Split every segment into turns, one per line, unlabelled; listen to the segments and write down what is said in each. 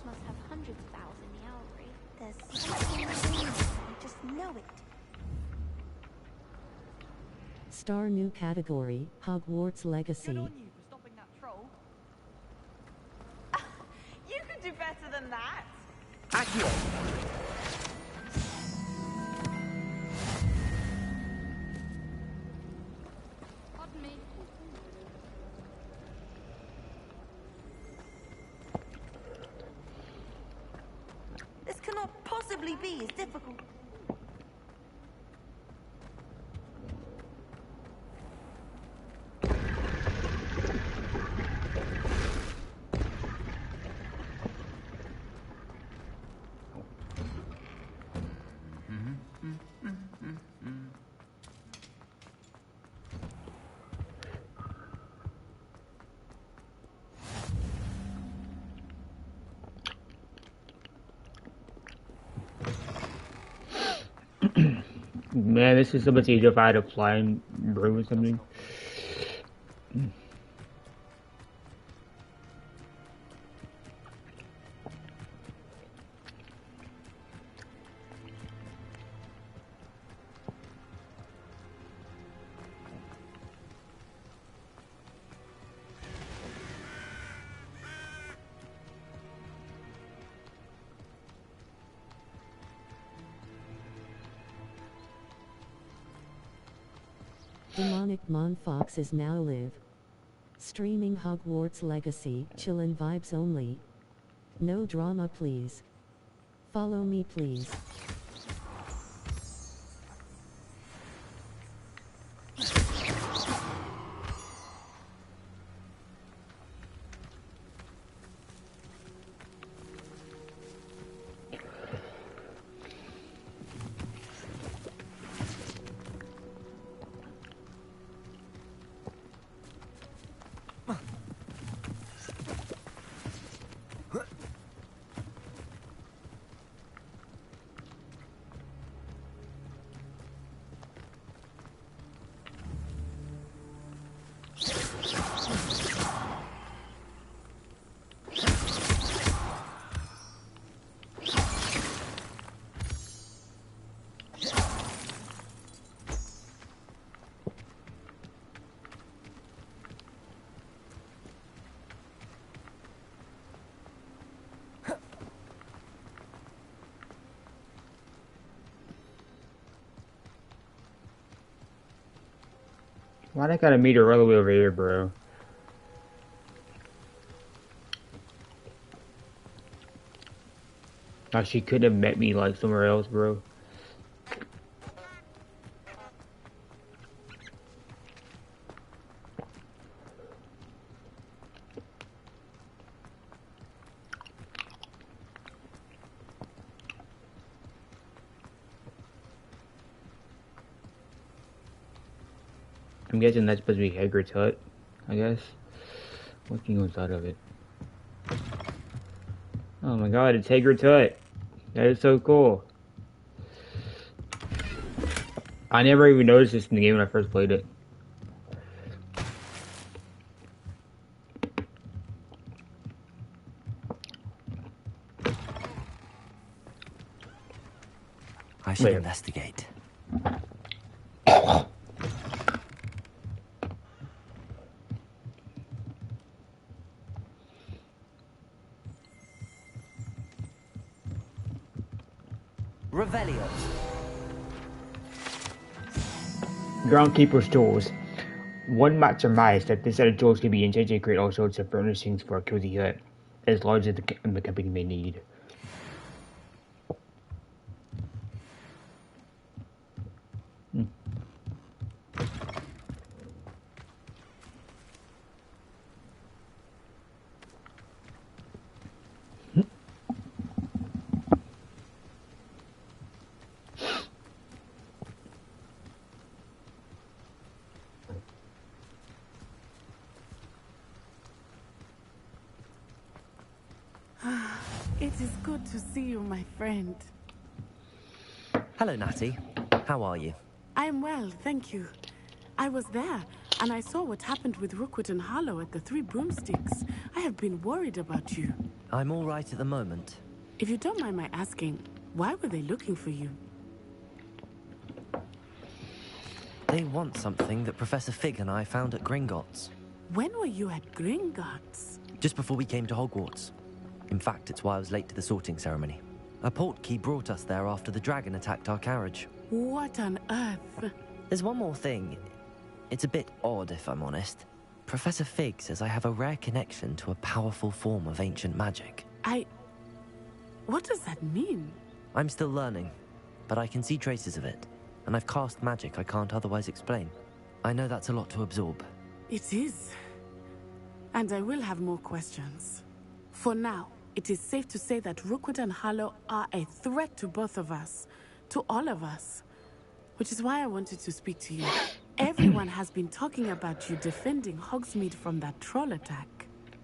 Must have hundreds of owls in the owlry. There's something in there. I just know it.
Star new category, Hogwarts Legacy.
Good on you for stopping that troll. You could do better than that.
Accio.
Pardon me.
This cannot possibly be as difficult.
Man, this is so much easier if I had a flying broom or something.
Demonic Monfox is now live. Streaming Hogwarts Legacy, chillin' vibes only. No drama please. Follow me please.
Why I gotta meet her all the way over here, bro? Like she could have met me like somewhere else, bro. I'm guessing that's supposed to be Hagrid's hut, I guess. What can go inside of it? Oh my god, it's Hagrid's hut. That is so cool. I never even noticed this in the game when I first played it.
I should investigate. Revelio.
Groundkeeper's tools. One might surmise that this set of tools can be intended to create all sorts of furnishings for a cozy hut, as large as the company may need.
It is good to see you, my friend.
Hello, Natty. How are you?
I am well, thank you. I was there, and I saw what happened with Rookwood and Harlow at the Three Broomsticks. I have been worried about you.
I'm all right at the moment.
If you don't mind my asking, why were they looking for you?
They want something that Professor Fig and I found at Gringotts.
When were you at Gringotts?
Just before we came to Hogwarts. In fact, it's why I was late to the sorting ceremony. A portkey brought us there after the dragon attacked our carriage.
What on earth?
There's one more thing. It's a bit odd, if I'm honest. Professor Fig says I have a rare connection to a powerful form of ancient magic.
What does that mean?
I'm still learning, but I can see traces of it. And I've cast magic I can't otherwise explain. I know that's a lot to absorb.
It is. And I will have more questions. For now, it is safe to say that Rookwood and Harlow are a threat to both of us. To all of us. Which is why I wanted to speak to you. Everyone has been talking about you defending Hogsmeade from that troll attack.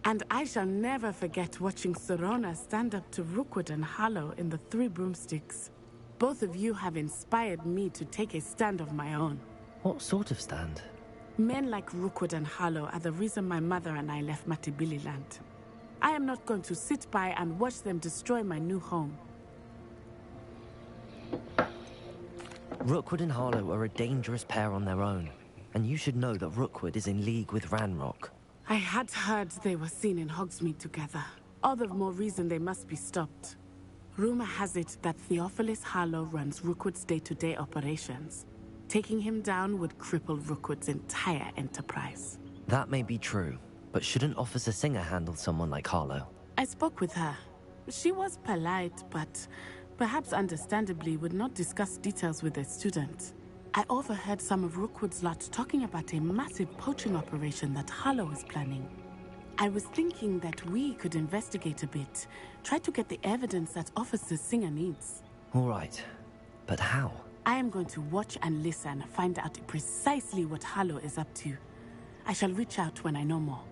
And I shall never forget watching Sorona stand up to Rookwood and Harlow in the Three Broomsticks. Both of you have inspired me to take a stand of my own.
What sort of stand?
Men like Rookwood and Harlow are the reason my mother and I left Matabeleland. I am not going to sit by and watch them destroy my new home.
Rookwood and Harlow are a dangerous pair on their own. And you should know that Rookwood is in league with Ranrock.
I had heard they were seen in Hogsmeade together. All the more reason they must be stopped. Rumor has it that Theophilus Harlow runs Rookwood's day-to-day operations. Taking him down would cripple Rookwood's entire enterprise.
That may be true, but shouldn't Officer Singer handle someone like Harlow?
I spoke with her. She was polite, but perhaps understandably would not discuss details with a student. I overheard some of Rookwood's lot talking about a massive poaching operation that Harlow is planning. I was thinking that we could investigate a bit, try to get the evidence that Officer Singer needs.
All right, but how?
I am going to watch and listen, find out precisely what Harlow is up to. I shall reach out when I know more.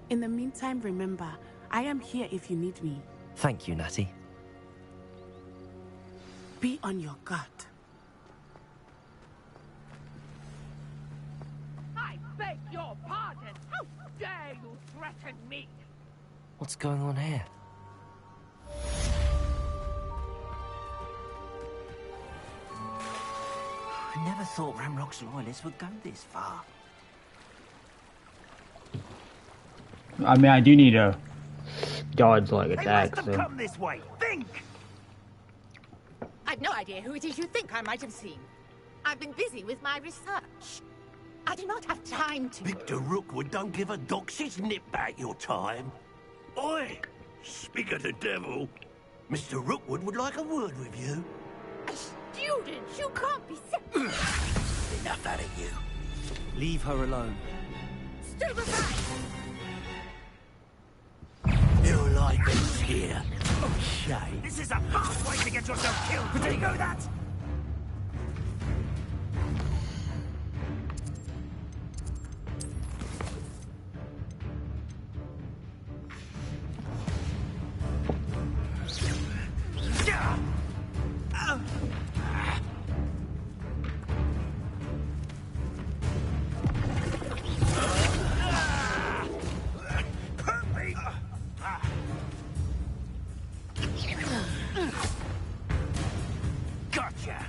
In the meantime, remember, I am here if you need me.
Thank you, Natty.
Be on your guard.
I beg your pardon! How dare you threaten me?
What's going on here?
I never thought Ramrock's loyalists would go this far.
I mean, I do need a dodge like
They
attack,
must have
so.
come this way. Think!
I've no idea who it is you think I might have seen. I've been busy with my research. I do not have time to...
Victor Rookwood don't give a doxy's nip back your time. Oi! Speak of the devil. Mr. Rookwood would like a word with you.
A student! You can't be so...
Enough out of you.
Leave her alone.
Stupefy!
You're like this here. Oh, shame. This is a fast way to get yourself killed. Do you know that? Gotcha.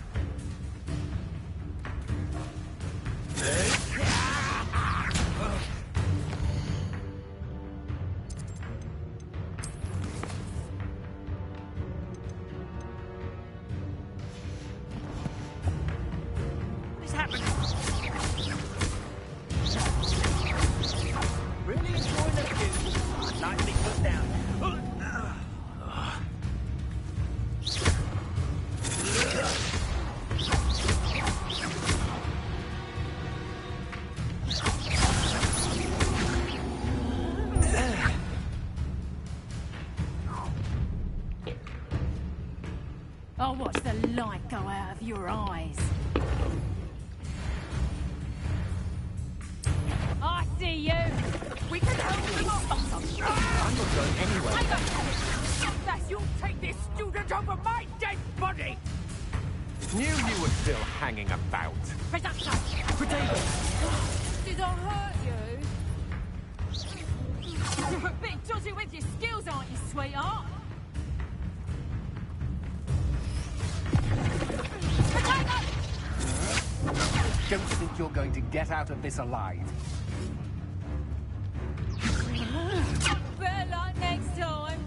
What's happening?
light go out of your eyes. I see you.
We can help you.
I'm not going anywhere.
Unless you'll take this student over my dead body.
Knew you were still hanging about.
Production.
Did I hurt you? You're a bit dodgy with your skills, aren't you, sweetheart?
Don't think you're going to get out of this alive.
Better luck next time.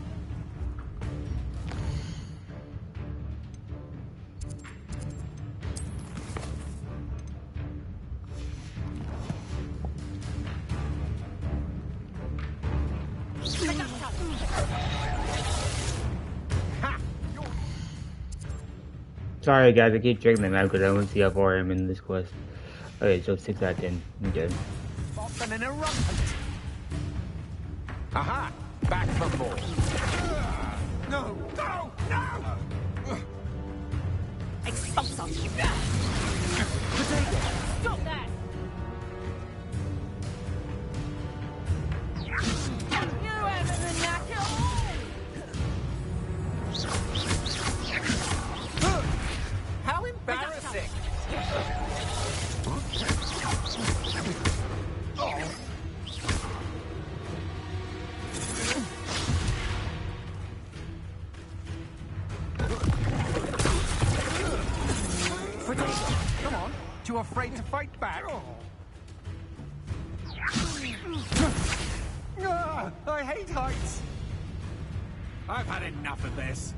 Sorry guys, I keep checking them out because I want to see how far I am in this quest. Okay, so 6 out of 10. Okay.
Often an eruption. Aha! Back for more. No! No! No!
Expulsum.
Stop that! You haven't the knack at all!
How embarrassing! Come on, too afraid to fight back? I hate heights! I've had enough of this.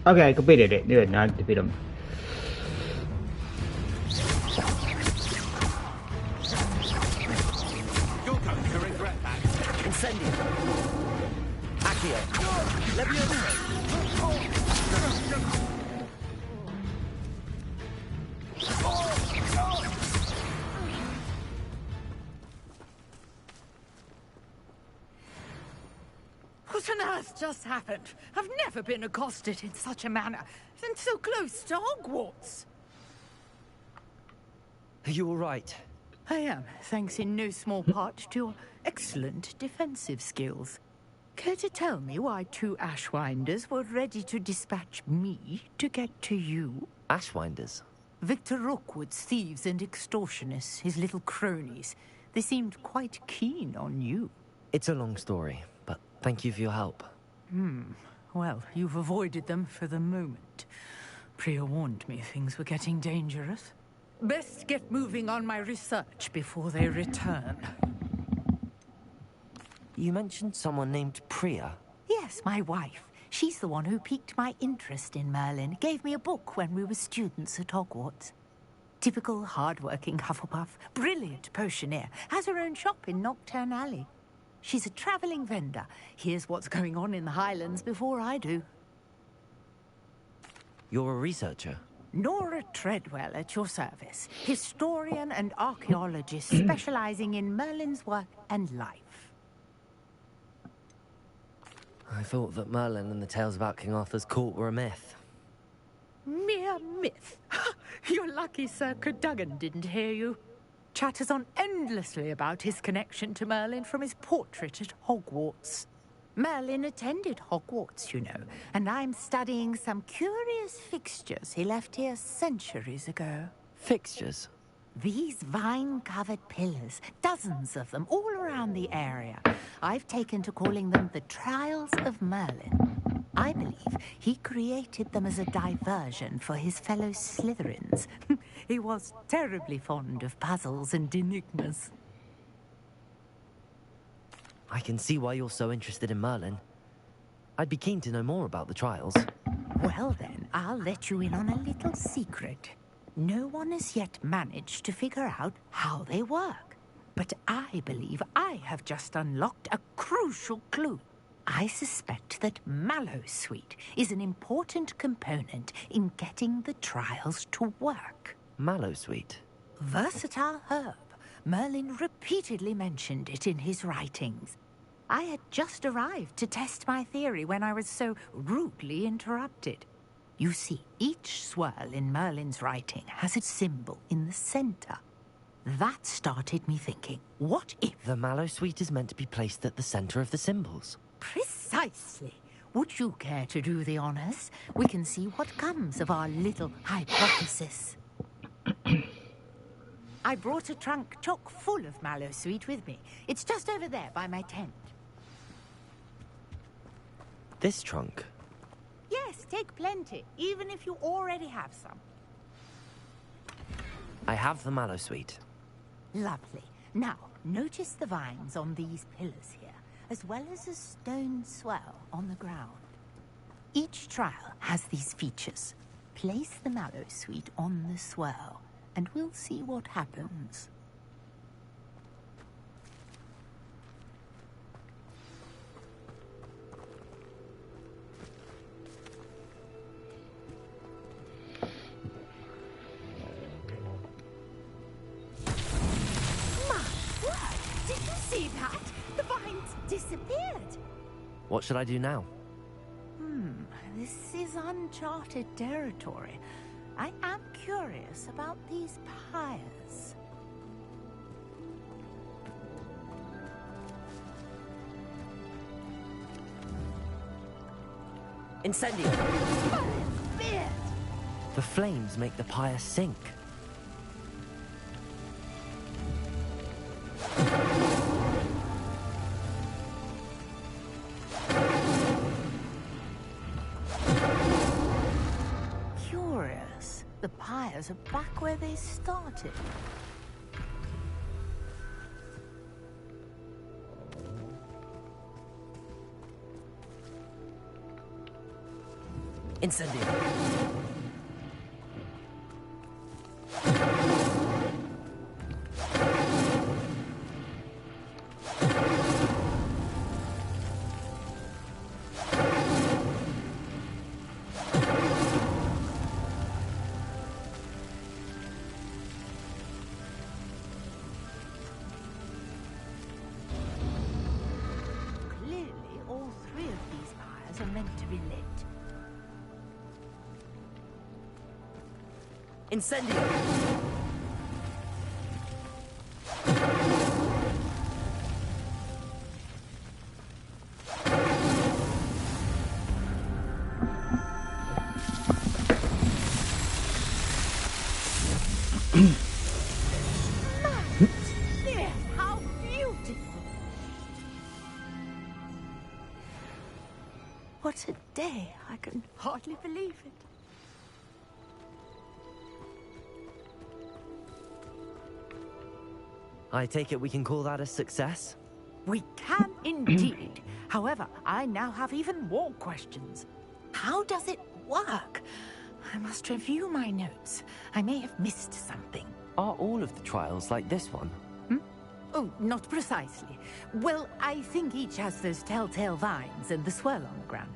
Okay, I completed it. Good, now I defeat him.
You're going to regret that.
Incendio. Accio. Levioso.
What on earth just happened? I've never been accosted in such a manner, and so close to Hogwarts.
Are you all right?
I am, thanks in no small part to your excellent defensive skills. Care to tell me why 2 Ashwinders were ready to dispatch me to get to you?
Ashwinders.
Victor Rookwood's thieves and extortionists, his little cronies. They seemed quite keen on you.
It's a long story, but thank you for your help.
Well, you've avoided them for the moment. Priya warned me things were getting dangerous. Best get moving on my research before they return.
You mentioned someone named Priya.
Yes, my wife. She's the one who piqued my interest in Merlin. Gave me a book when we were students at Hogwarts. Typical hard-working Hufflepuff. Brilliant potioneer. Has her own shop in Knockturn Alley. She's a travelling vendor. Hears what's going on in the Highlands before I do.
You're a researcher?
Nora Treadwell at your service. Historian and archaeologist specialising in Merlin's work and life.
I thought that Merlin and the tales about King Arthur's court were a myth.
Mere myth. You're lucky Sir Cadogan didn't hear you. Chatters on endlessly about his connection to Merlin from his portrait at Hogwarts. Merlin attended Hogwarts, you know, and I'm studying some curious fixtures he left here centuries ago.
Fixtures?
These vine-covered pillars, dozens of them, all around the area. I've taken to calling them the Trials of Merlin. I believe he created them as a diversion for his fellow Slytherins. He was terribly fond of puzzles and enigmas.
I can see why you're so interested in Merlin. I'd be keen to know more about the trials.
Well then, I'll let you in on a little secret. No one has yet managed to figure out how they work. But I believe I have just unlocked a crucial clue. I suspect that Mallowsweet is an important component in getting the trials to work.
Mallowsweet?
Versatile herb. Merlin repeatedly mentioned it in his writings. I had just arrived to test my theory when I was so rudely interrupted. You see, each swirl in Merlin's writing has a symbol in the center. That started me thinking, what if...
The mallow sweet is meant to be placed at the center of the symbols.
Precisely. Would you care to do the honors? We can see what comes of our little hypothesis. I brought a trunk chock full of mallow sweet with me. It's just over there by my tent.
This trunk?
Yes, take plenty, even if you already have some.
I have the mallow sweet.
Lovely. Now, notice the vines on these pillars here, as well as a stone swell on the ground. Each trial has these features. Place the mallow sweet on the swell, and we'll see what happens. My word! Did you see that? The vines disappeared.
What should I do now?
This is uncharted territory. I am curious about these pyres.
Incendio! The flames make the pyre sink.
Curious. The pyres are back where they started.
Incendio!
Clearly, all three of these pyres are meant to be lit.
Incendio!
There, how beautiful! What a day! I can hardly believe it.
I take it we can call that a success?
We can indeed. However, I now have even more questions. How does it work? I must review my notes. I may have missed something.
Are all of the trials like this one?
Oh, not precisely. Well, I think each has those telltale vines and the swirl on the ground.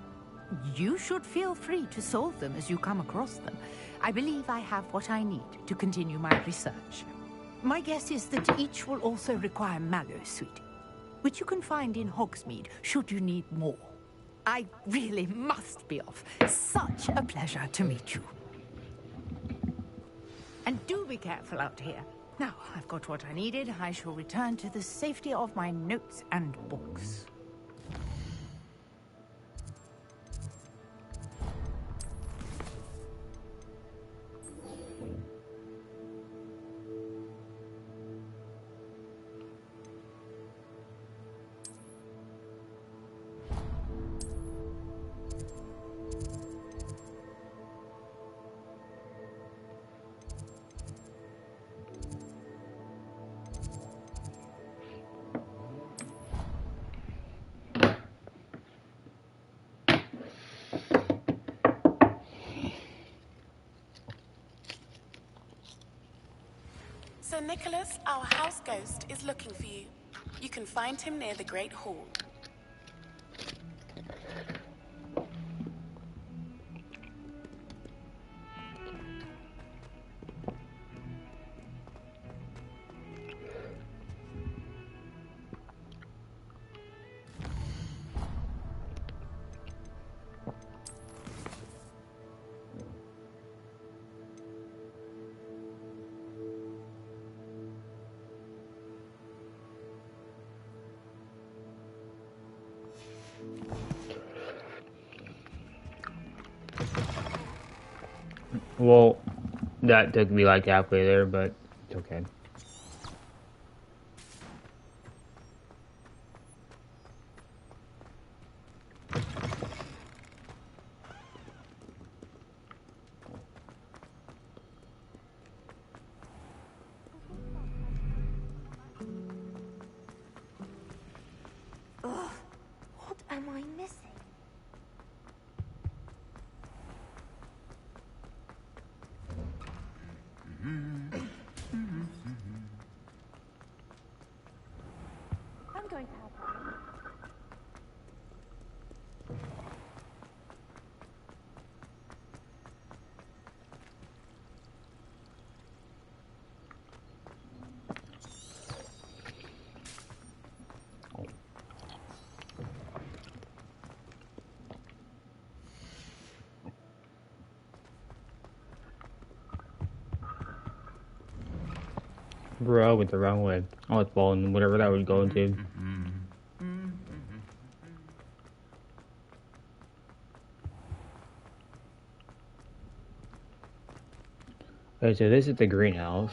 You should feel free to solve them as you come across them. I believe I have what I need to continue my research. My guess is that each will also require mallow sweet, which you can find in Hogsmeade should you need more. I really must be off. Such a pleasure to meet you. And do be careful out here. Now, I've got what I needed. I shall return to the safety of my notes and books.
Sir Nicholas, our house ghost, is looking for you. You can find him near the Great Hall.
Well, that took me like halfway there, but it's okay.
Ugh, what am I missing? I'm going to help out.
Bro, I went the wrong way. I was following whatever that was going to. Okay, so this is the greenhouse.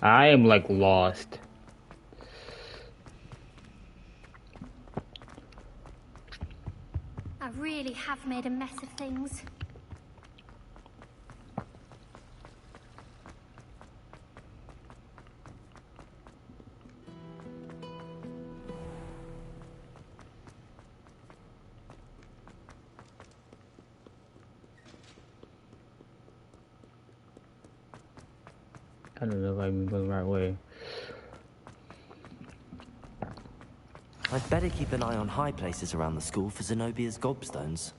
I am like lost.
I really have made a mess of things.
I don't know if I'm going the right way.
I'd better keep an eye on high places around the school for Zenobia's gobstones.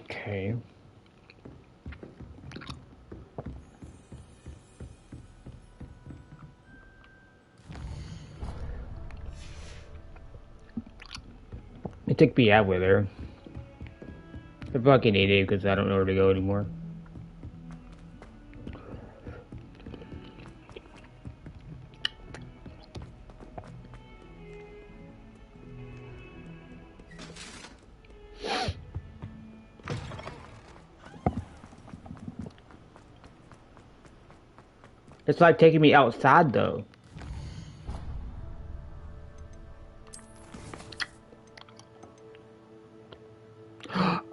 Okay. It took me halfway there. I fucking hate it because I don't know where to go anymore. It's like taking me outside though.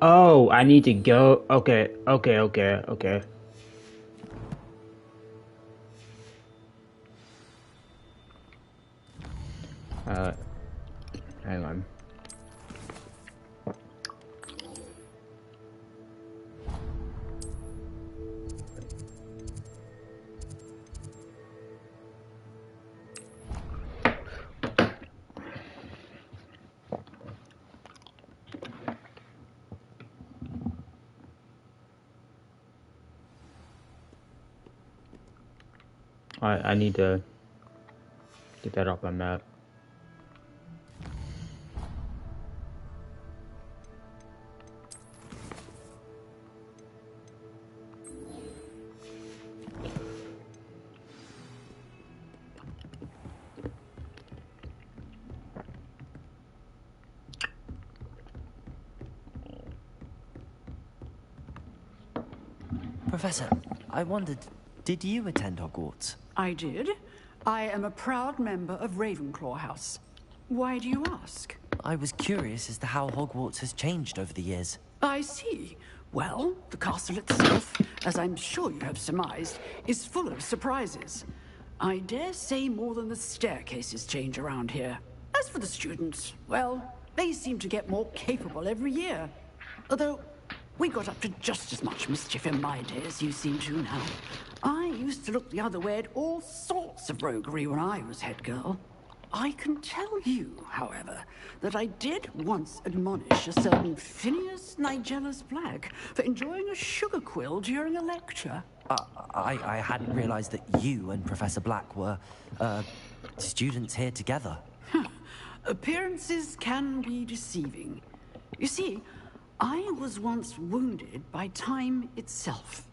Oh, I need to go. Okay. Hang on. I need to get that off my map. Professor, I wondered, did you attend Hogwarts?
I did. I am a proud member of Ravenclaw House. Why do you ask?
I was curious as to how Hogwarts has changed over the years.
I see. Well, the castle itself, as I'm sure you have surmised, is full of surprises. I dare say more than the staircases change around here. As for the students, well, they seem to get more capable every year. Although, we got up to just as much mischief in my day as you seem to now. I used to look the other way at all sorts of roguery when I was head girl. I can tell you, however, that I did once admonish a certain Phineas Nigellus Black for enjoying a sugar quill during a lecture.
I hadn't realized that you and Professor Black were, students here together.
Appearances can be deceiving. You see, I was once wounded by time itself.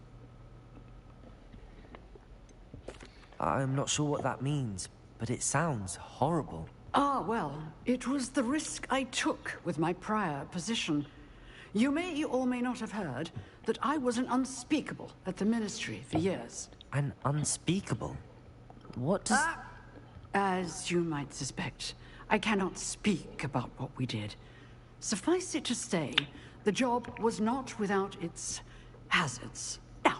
I'm not sure what that means, but it sounds horrible.
Ah, well, it was the risk I took with my prior position. You may or may not have heard that I was an unspeakable at the Ministry for years.
An unspeakable? What does...
As you might suspect, I cannot speak about what we did. Suffice it to say, the job was not without its hazards. Now,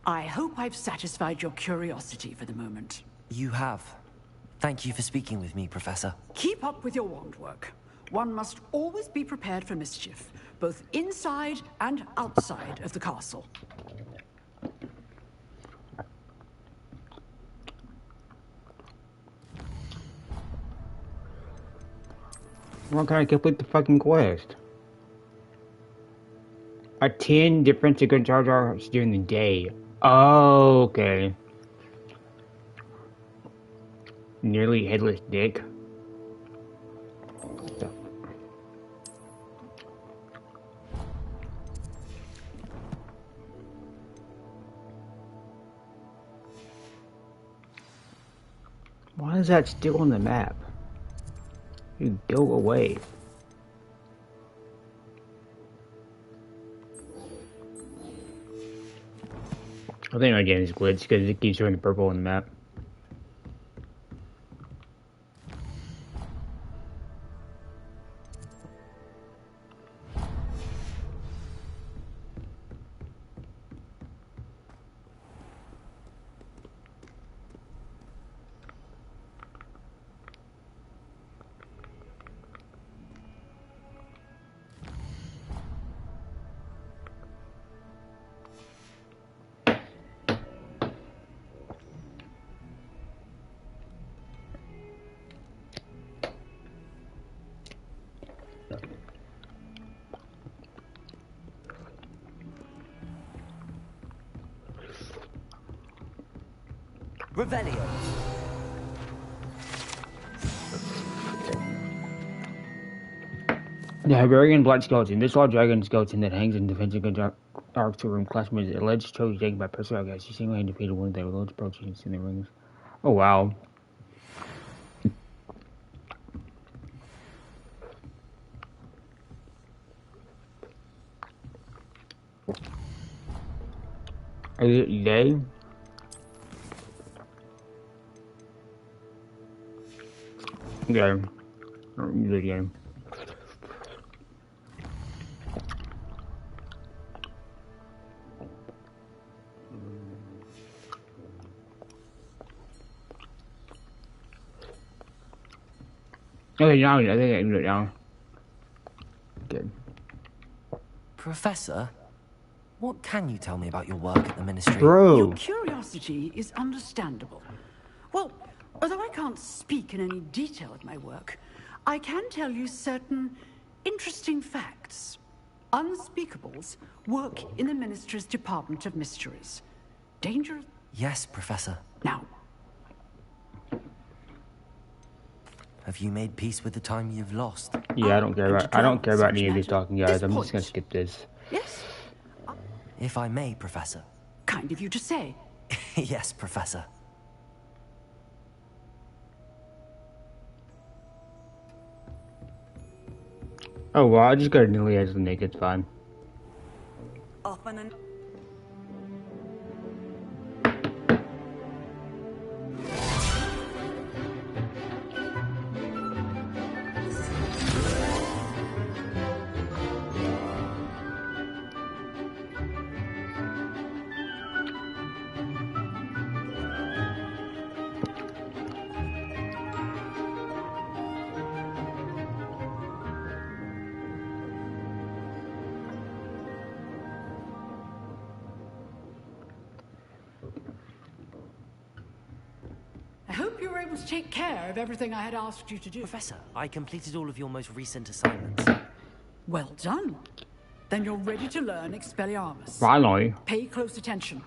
I hope I've satisfied your curiosity for the moment.
You have. Thank you for speaking with me, Professor.
Keep up with your wand work. One must always be prepared for mischief, both inside and outside of the castle.
Why can't I complete the fucking quest? Attend different secret Jar Jars during the day. Oh, okay. Nearly headless dick. Why is that still on the map? You go away. I think my game is glitched because it keeps showing purple on the map.
Revelio.
The Hyberian Black Skeleton. This large dragon skeleton that hangs in defensive arcs room classmates is alleged trophy taken by personal guys. He single-handedly defeated one of their large proteins in the rings. Oh wow. Are you gay? Yeah. The game. Okay, now I think I can do it now. Good.
Professor, what can you tell me about your work at the Ministry?
Bro.
Your curiosity is understandable. Well, although I can't speak in any detail of my work, I can tell you certain interesting facts. Unspeakables work in the Ministry's Department of Mysteries. Dangerous?
Yes, Professor.
Now,
have you made peace with the time you've lost?
Yeah, I don't care about any of these talking guys. I'm just gonna skip this.
Yes?
If I may, Professor.
Kind of you to say.
Yes, Professor.
Oh well, I just got nearly as the naked. It's fine.
Often and
able to take care of everything I had asked you to do.
Professor, I completed all of your most recent assignments.
Well done. Then you're ready to learn Expelliarmus.
Finally.
Pay close attention.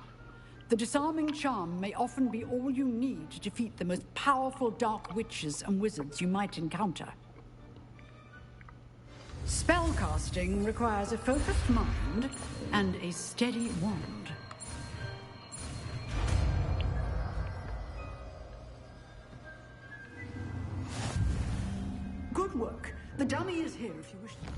The disarming charm may often be all you need to defeat the most powerful dark witches and wizards you might encounter. Spellcasting requires a focused mind and a steady wand. Good work. The dummy is here if you wish to practice.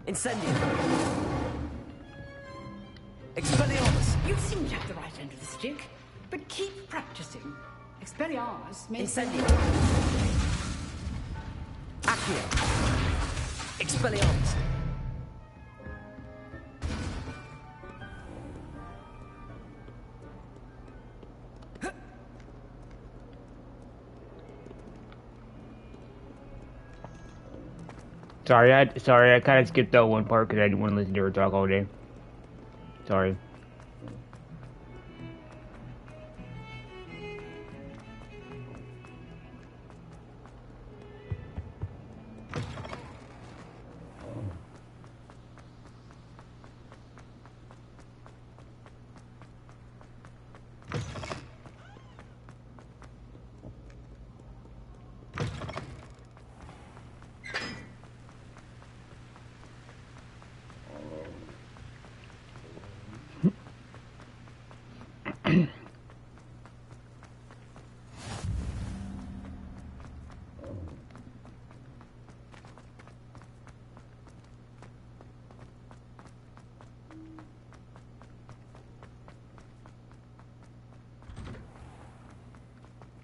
Incendium! Expelliarmus!
You seem to have the right end of the stick, but keep practicing. Expelliarmus may...
Incendium! Accio! Expelliarmus!
Sorry, I kind of skipped that one part because I didn't want to listen to her talk all day. Sorry.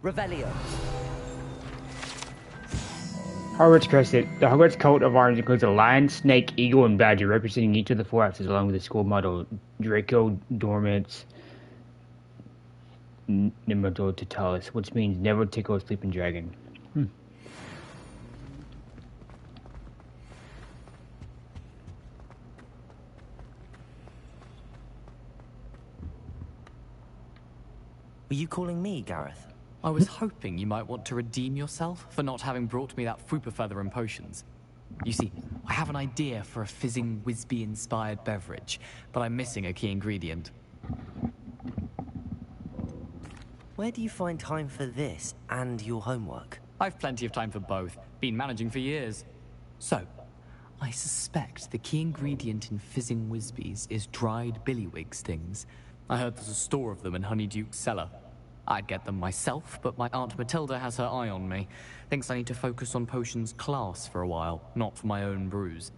Revelio.
Hogwarts crescent. The Hogwarts coat of arms includes a lion, snake, eagle, and badger, representing each of the four axes, along with the school motto: Draco Dormans Nimido Totalis, which means never tickle a sleeping dragon.
Were you calling me, Gareth?
I was hoping you might want to redeem yourself for not having brought me that Fupa feather and potions. You see, I have an idea for a fizzing Wisby-inspired beverage, but I'm missing a key ingredient.
Where do you find time for this and your homework?
I've plenty of time for both. Been managing for years. So, I suspect the key ingredient in fizzing Wisbies is dried billywig stings. I heard there's a store of them in Honeyduke's cellar. I'd get them myself, but my Aunt Matilda has her eye on me. Thinks I need to focus on potions class for a while, not for my own brews.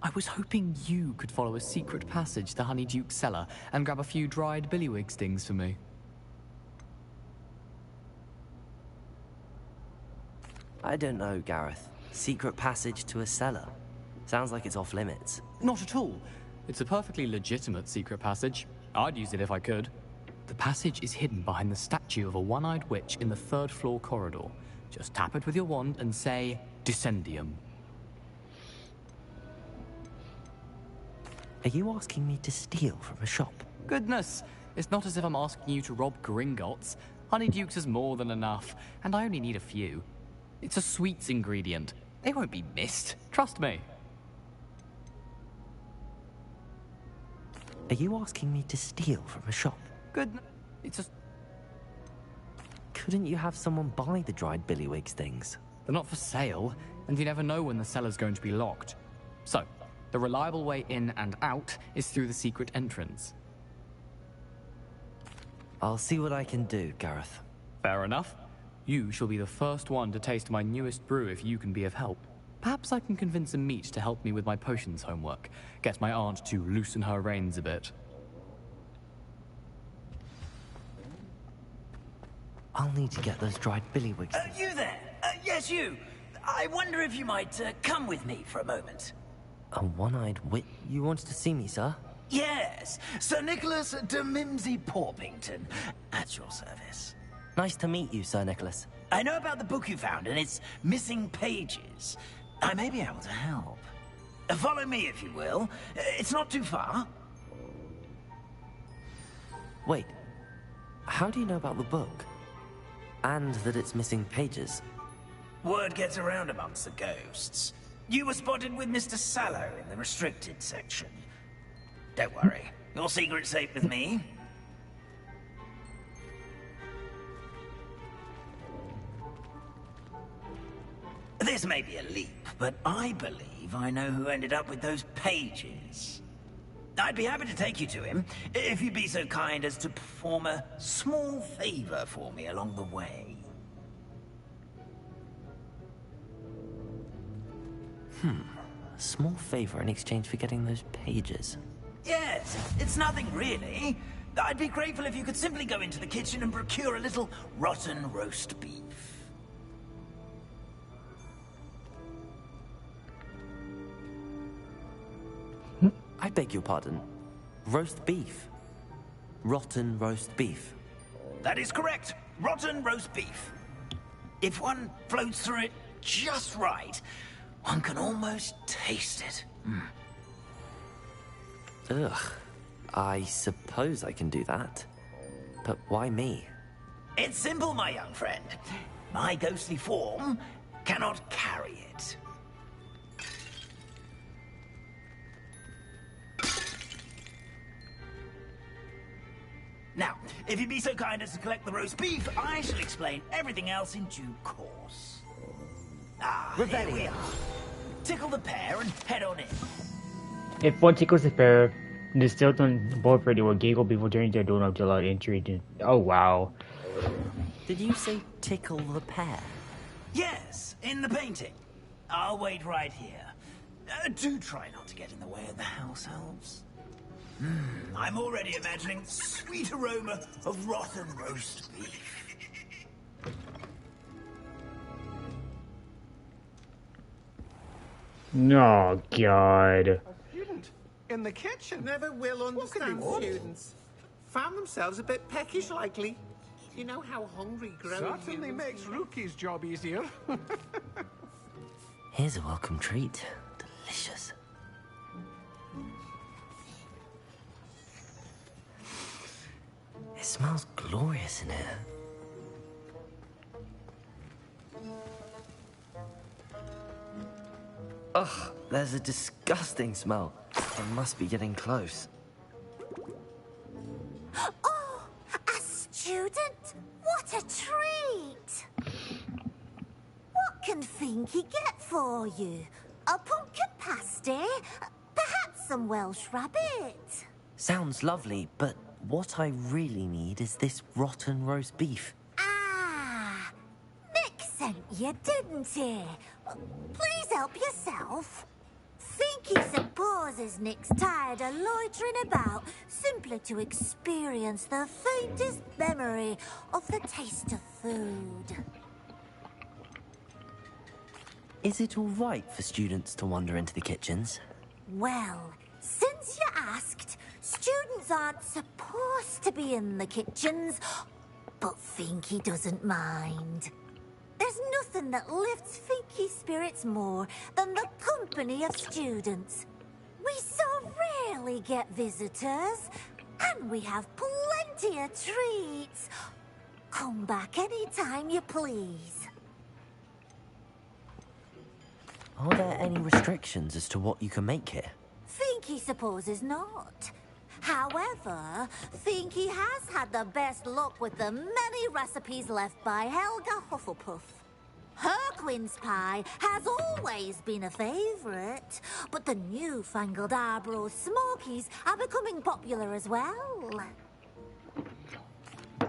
I was hoping you could follow a secret passage to Honeyduke's cellar and grab a few dried billywig stings for me.
I don't know, Gareth. Secret passage to a cellar. Sounds like it's off limits.
Not at all. It's a perfectly legitimate secret passage. I'd use it if I could. The passage is hidden behind the statue of a one-eyed witch in the third-floor corridor. Just tap it with your wand and say, Descendium.
Are you asking me to steal from a shop?
Goodness, it's not as if I'm asking you to rob Gringotts. Honeyduke's is more than enough, and I only need a few. It's a sweets ingredient. They won't be missed, trust me.
Are you asking me to steal from a shop?
It's a...
Couldn't you have someone buy the dried billywig stings?
They're not for sale, and you never know when the cellar's going to be locked. So, the reliable way in and out is through the secret entrance.
I'll see what I can do, Gareth.
Fair enough. You shall be the first one to taste my newest brew if you can be of help. Perhaps I can convince a meat to help me with my potions homework. Get my aunt to loosen her reins a bit.
I'll need to get those dried billywigs.
You there? Yes, you. I wonder if you might come with me for a moment.
A one-eyed wit? You wanted to see me, sir?
Yes, Sir Nicholas de Mimsy Porpington, at your service.
Nice to meet you, Sir Nicholas.
I know about the book you found and its missing pages. I may be able to help. Follow me, if you will. It's not too far.
Wait, how do you know about the book? And that it's missing pages?
Word gets around amongst the ghosts. You were spotted with Mr. Sallow in the restricted section. Don't worry, your secret's safe with me. This may be a leap, but I believe I know who ended up with those pages. I'd be happy to take you to him, if you'd be so kind as to perform a small favor for me along the way.
A small favor in exchange for getting those pages.
Yes, it's nothing really. I'd be grateful if you could simply go into the kitchen and procure a little rotten roast beef.
I beg your pardon. Roast beef. Rotten roast beef.
That is correct. Rotten roast beef. If one floats through it just right, one can almost taste it.
Ugh. I suppose I can do that. But why me?
It's simple, my young friend. My ghostly form cannot carry it. Now, if you'd be so kind as to collect the roast beef, I shall explain everything else in due course. Here we are. Tickle the pear and head on in.
If one tickles the pear, the Stilton boyfriend will giggle before turning their door knob to allow entry to... Oh, wow.
Did you say tickle the pear?
Yes, in the painting. I'll wait right here. Do try not to get in the way of the house elves. I'm already imagining the sweet aroma of rotten roast beef.
Oh, God.
A student in the kitchen never will understand students. Found themselves a bit peckish, likely. You know how hungry grown certainly makes Rookie's job easier.
Here's a welcome treat. Delicious. It smells glorious in here. Ugh, there's a disgusting smell. I must be getting close.
Oh, a student? What a treat! What can Finky get for you? A pumpkin pasty? Perhaps some Welsh rabbit?
Sounds lovely, but what I really need is this rotten roast beef.
Ah, Nick sent you, didn't he? Please help yourself. Finky supposes Nick's tired of loitering about simply to experience the faintest memory of the taste of food.
Is it all right for students to wander into the kitchens?
Well, since you asked, students aren't supposed to be in the kitchens, but Finky doesn't mind. There's nothing that lifts Finky's spirits more than the company of students. We so rarely get visitors, and we have plenty of treats. Come back anytime you please.
Are there any restrictions as to what you can make here?
Finky supposes not. However, Finky has had the best luck with the many recipes left by Helga Hufflepuff. Her quince pie has always been a favourite, but the newfangled Arbroath Smokies are becoming popular as well.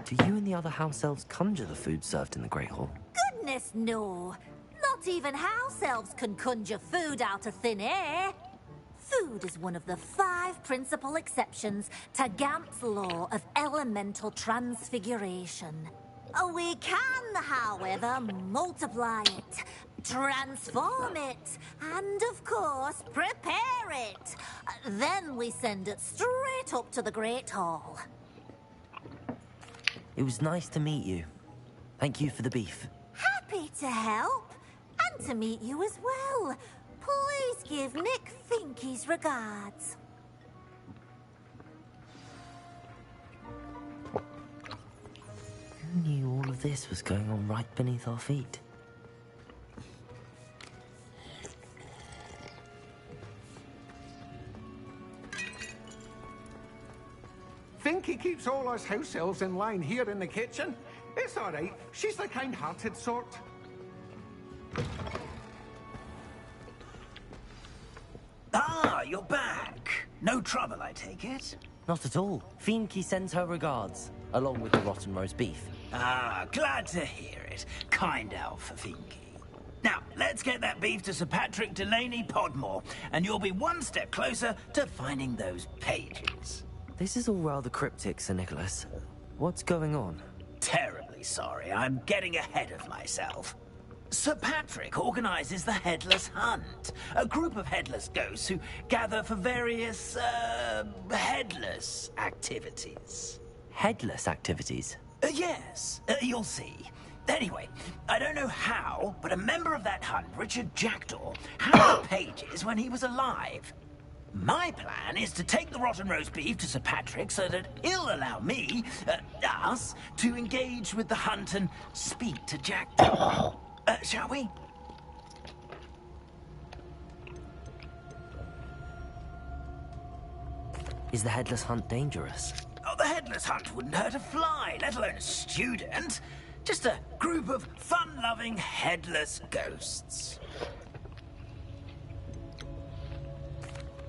Do you and the other house elves conjure the food served in the Great Hall?
Goodness, no. Not even house elves can conjure food out of thin air. Food is one of the 5 principal exceptions to Gant's law of elemental transfiguration. We can, however, multiply it, transform it, and, of course, prepare it. Then we send it straight up to the Great Hall.
It was nice to meet you. Thank you for the beef.
Happy to help, and to meet you as well. Please give Nick Finky's regards.
Who knew all of this was going on right beneath our feet?
Finky keeps all us house elves in line here in the kitchen. It's all right. She's the kind-hearted sort.
Ah, you're back. No trouble, I take it?
Not at all. Finky sends her regards, along with the rotten roast beef.
Ah, glad to hear it. Kind elf for Finky. Now, let's get that beef to Sir Patrick Delaney Podmore, and you'll be one step closer to finding those pages.
This is all rather cryptic, Sir Nicholas. What's going on?
Terribly sorry, I'm getting ahead of myself. Sir Patrick organizes the Headless Hunt, a group of headless ghosts who gather for various, headless activities.
Headless activities?
Yes, you'll see. Anyway, I don't know how, but a member of that hunt, Richard Jackdaw, had the pages when he was alive. My plan is to take the rotten roast beef to Sir Patrick so that he'll allow me, us, to engage with the hunt and speak to Jackdaw. Shall we?
Is the Headless Hunt dangerous?
Oh, the Headless Hunt wouldn't hurt a fly, let alone a student. Just a group of fun-loving headless ghosts.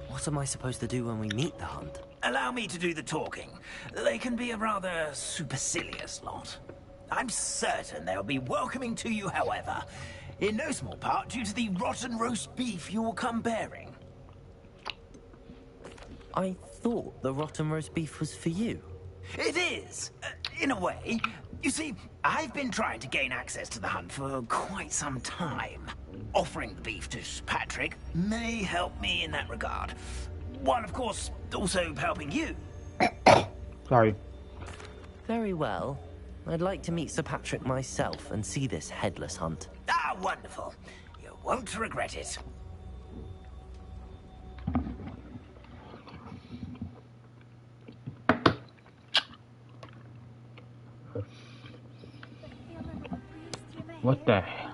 What am I supposed to do when we meet the hunt?
Allow me to do the talking. They can be a rather supercilious lot. I'm certain they'll be welcoming to you, however, in no small part due to the rotten roast beef you will come bearing.
I thought the rotten roast beef was for you.
It is, in a way. You see, I've been trying to gain access to the hunt for quite some time. Offering the beef to Patrick may help me in that regard. While, of course, also helping you.
Sorry.
Very well. I'd like to meet Sir Patrick myself and see this Headless Hunt.
Ah, wonderful. You won't regret it.
What the hell?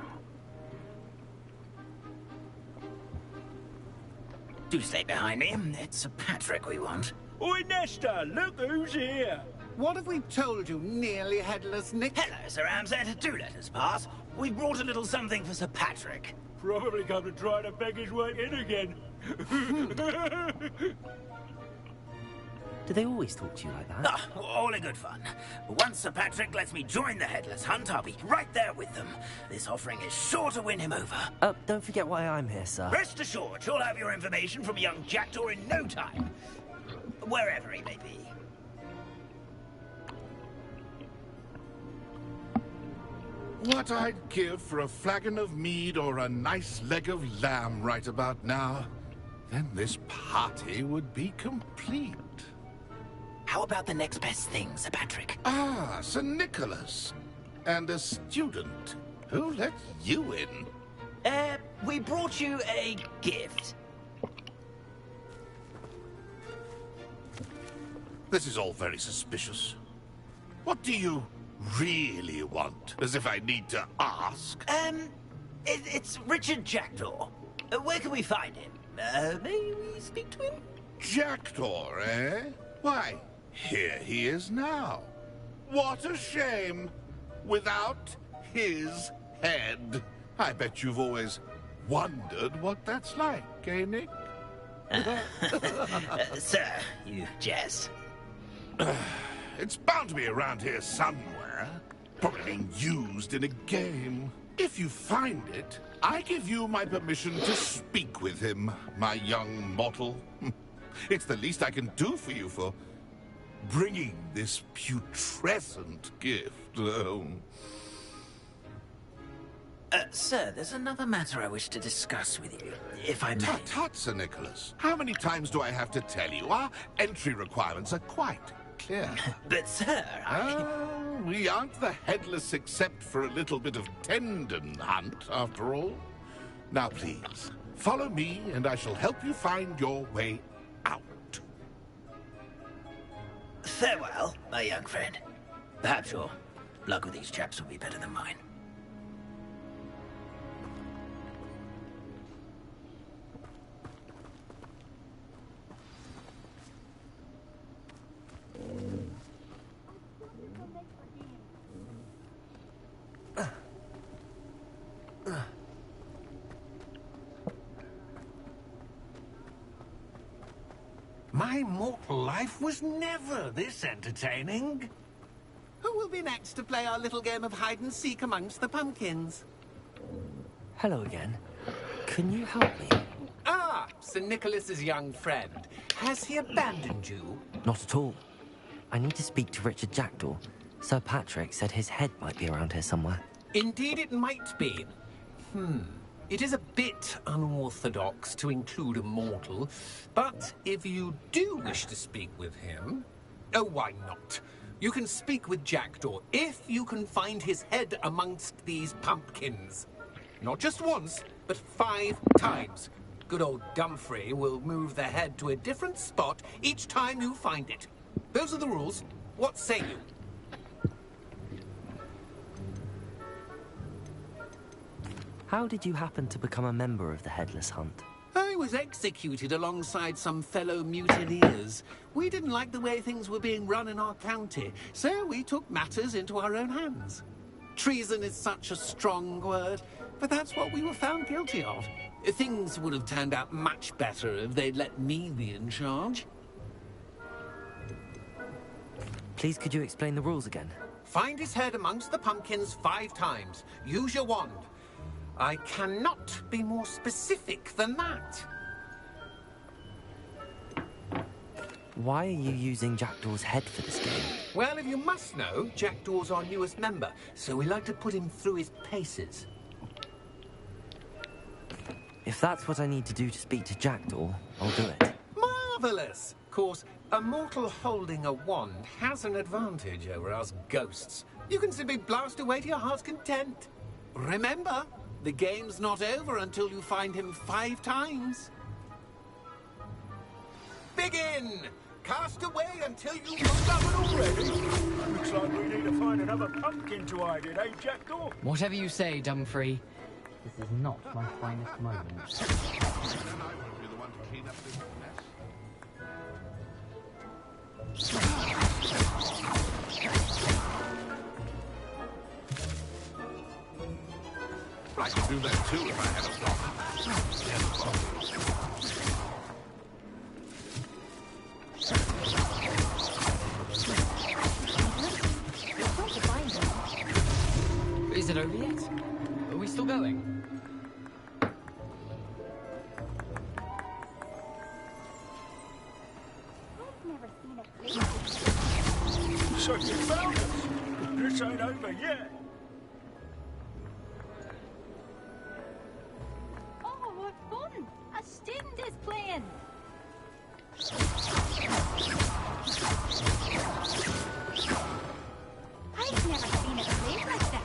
Do stay behind me. It's Sir Patrick we want.
Oi, Nesta, look who's here.
What have we told you, nearly headless Nick?
Hello, Sir Ramsett. Do let us pass. We brought a little something for Sir Patrick.
Probably come to try to beg his way in again.
Do they always talk to you like that?
Ah, all in good fun. Once Sir Patrick lets me join the Headless Hunt, I'll be right there with them. This offering is sure to win him over.
Don't forget why I'm here, sir.
Rest assured, you'll have your information from young Jackdaw in no time. Wherever he may be.
What I'd give for a flagon of mead or a nice leg of lamb right about now. Then this party would be complete.
How about the next best thing, Sir Patrick?
Ah, Sir Nicholas. And a student. Who let you in?
We brought you a gift.
This is all very suspicious. What do you really want? As if I need to ask.
It's Richard Jackdaw. Where can we find him? May we speak to him?
Jackdaw, eh? Why, here he is now. What a shame. Without his head. I bet you've always wondered what that's like, eh, Nick?
Sir, you jest.
It's bound to be around here somewhere. Probably being used in a game. If you find it, I give you my permission to speak with him, my young mortal. It's the least I can do for you for bringing this putrescent gift home.
Sir, there's another matter I wish to discuss with you, if I may.
Tut, Sir Nicholas. How many times do I have to tell you? Our entry requirements are quite clear.
But, sir,
we aren't the headless except for a little bit of tendon hunt, after all. Now, please, follow me, and I shall help you find your way out.
Farewell, my young friend. Perhaps your luck with these chaps will be better than mine.
My mortal life was never this entertaining. Who will be next to play our little game of hide-and-seek amongst the pumpkins?
Hello again. Can you help me?
Ah, Sir Nicholas's young friend. Has he abandoned you?
Not at all. I need to speak to Richard Jackdaw. Sir Patrick said his head might be around here somewhere.
Indeed it might be. It is a bit unorthodox to include a mortal, but if you do wish to speak with him... Oh, why not? You can speak with Jackdaw if you can find his head amongst these pumpkins. Not just once, but 5 times. Good old Dumfrey will move the head to a different spot each time you find it. Those are the rules. What say you?
How did you happen to become a member of the Headless Hunt?
I was executed alongside some fellow mutineers. We didn't like the way things were being run in our county, so we took matters into our own hands. Treason is such a strong word, but that's what we were found guilty of. Things would have turned out much better if they'd let me be in charge.
Please, could you explain the rules again?
Find his head amongst the pumpkins 5 times. Use your wand. I cannot be more specific than that.
Why are you using Jackdaw's head for this game?
Well, if you must know, Jackdaw's our newest member, so we like to put him through his paces.
If that's what I need to do to speak to Jackdaw, I'll do it.
Marvellous! Of course, a mortal holding a wand has an advantage over us ghosts. You can simply blast away to your heart's content. Remember, the game's not over until you find him 5 times. Begin! Cast away until you discover already.
Looks like we need to find another pumpkin to hide in, eh, Jackdaw?
Whatever you say, Dumfrey. This is not my finest moment.
I could do that too if I had a dog.
Is it over yet? Are we still going?
So you found us. This ain't over yet.
Oh, what fun! A student is playing! I've never seen it played like this.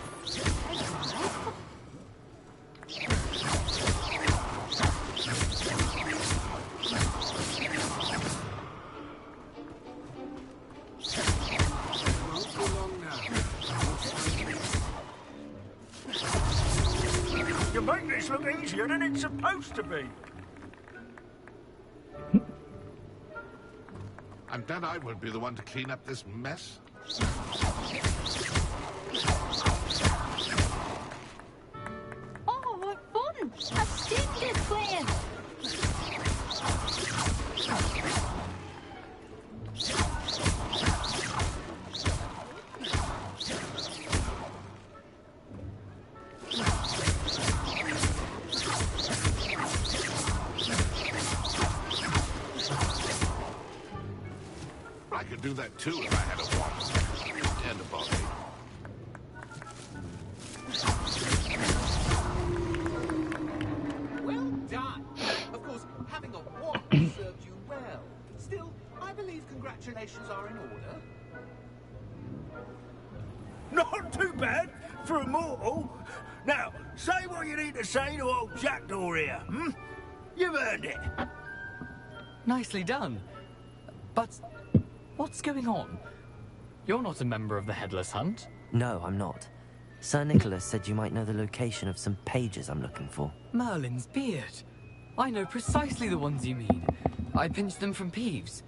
You make this look easier than it's supposed to be.
I'm glad I won't be the one to clean up this mess.
Oh, what fun! A student is playing!
I could do that too if I had a watch and a body.
Well done. Of course, having a watch served you well. Still, I believe congratulations are in order.
Not too bad for a mortal. Now, say what you need to say to old Jackdaw here, hmm? You've earned it.
Nicely done. But what's going on? You're not a member of the Headless Hunt.
No, I'm not. Sir Nicholas said you might know the location of some pages I'm looking for.
Merlin's beard. I know precisely the ones you mean. I pinched them from Peeves.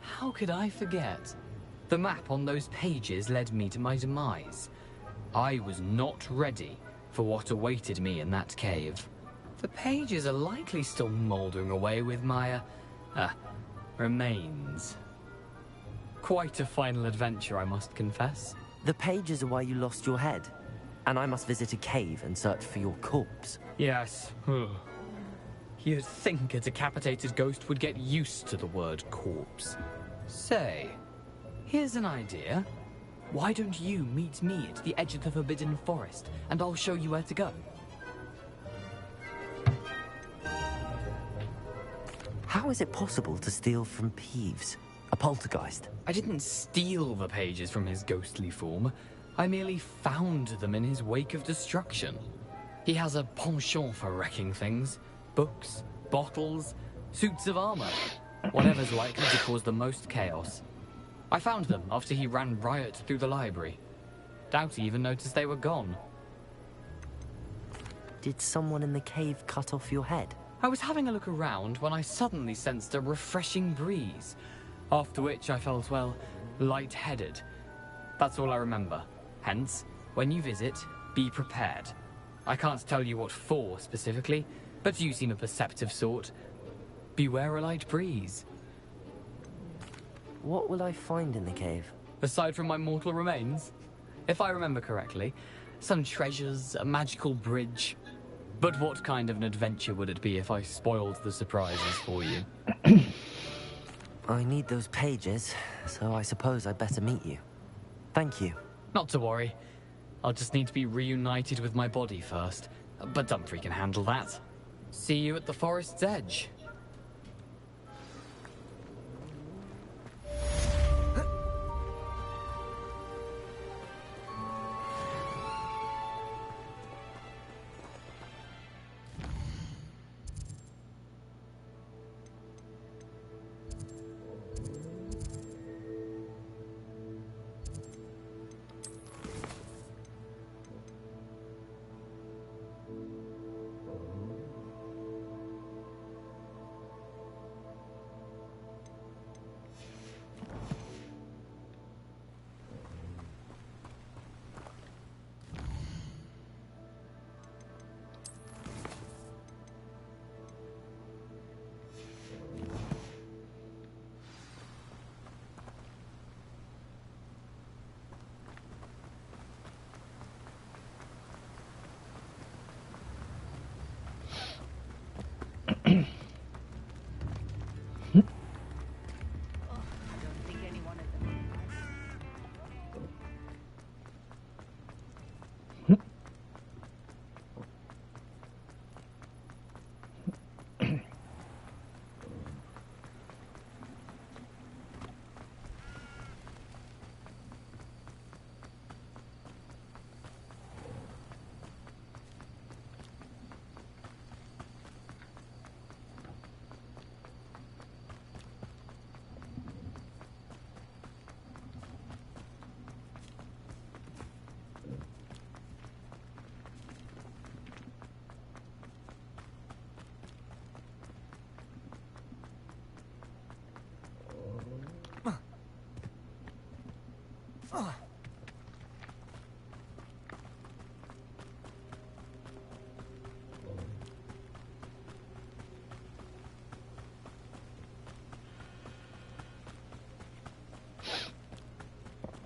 How could I forget? The map on those pages led me to my demise. I was not ready for what awaited me in that cave. The pages are likely still mouldering away with my, remains. Quite a final adventure, I must confess.
The pages are why you lost your head, and I must visit a cave and search for your corpse.
Yes. You'd think a decapitated ghost would get used to the word corpse. Say, here's an idea. Why don't you meet me at the edge of the Forbidden Forest, and I'll show you where to go?
How is it possible to steal from Peeves? A poltergeist?
I didn't steal the pages from his ghostly form. I merely found them in his wake of destruction. He has a penchant for wrecking things. Books, bottles, suits of armor. Whatever's likely to cause the most chaos. I found them after he ran riot through the library. Doubt he even noticed they were gone.
Did someone in the cave cut off your head?
I was having a look around when I suddenly sensed a refreshing breeze. After which I felt, well, lightheaded. That's all I remember. Hence, when you visit, be prepared. I can't tell you what for specifically, but you seem a perceptive sort. Beware a light breeze.
What will I find in the cave?
Aside from my mortal remains? If I remember correctly, some treasures, a magical bridge. But what kind of an adventure would it be if I spoiled the surprises for you?
I need those pages, so I suppose I'd better meet you. Thank you.
Not to worry. I'll just need to be reunited with my body first. But Dumfries can handle that. See you at the forest's edge.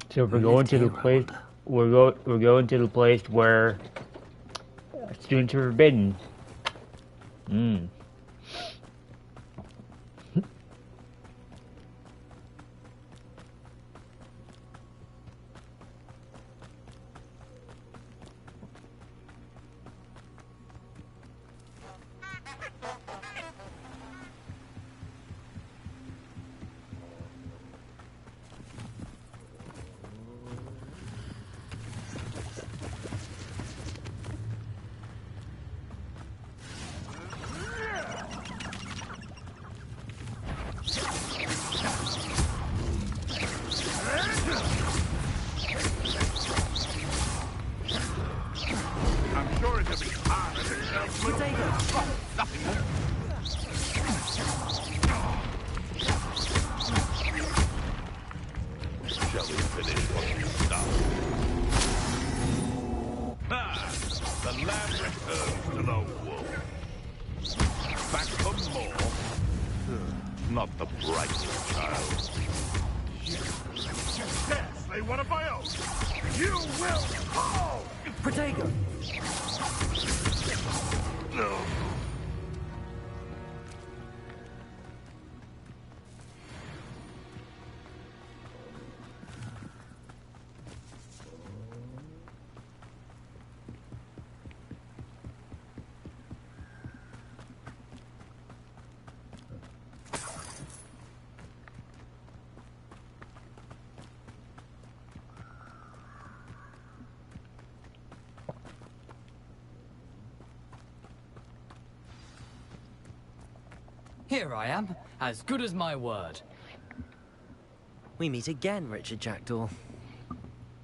So we're going to the place. We're going to the place where students are forbidden.
shall we finish what we started? Ah, the lamb returns to the wolf. Back for more. Not the brightest child. Scarcely one of my own. You will fall!
Protego!
No.
Here I am, as good as my word.
We meet again, Richard Jackdaw.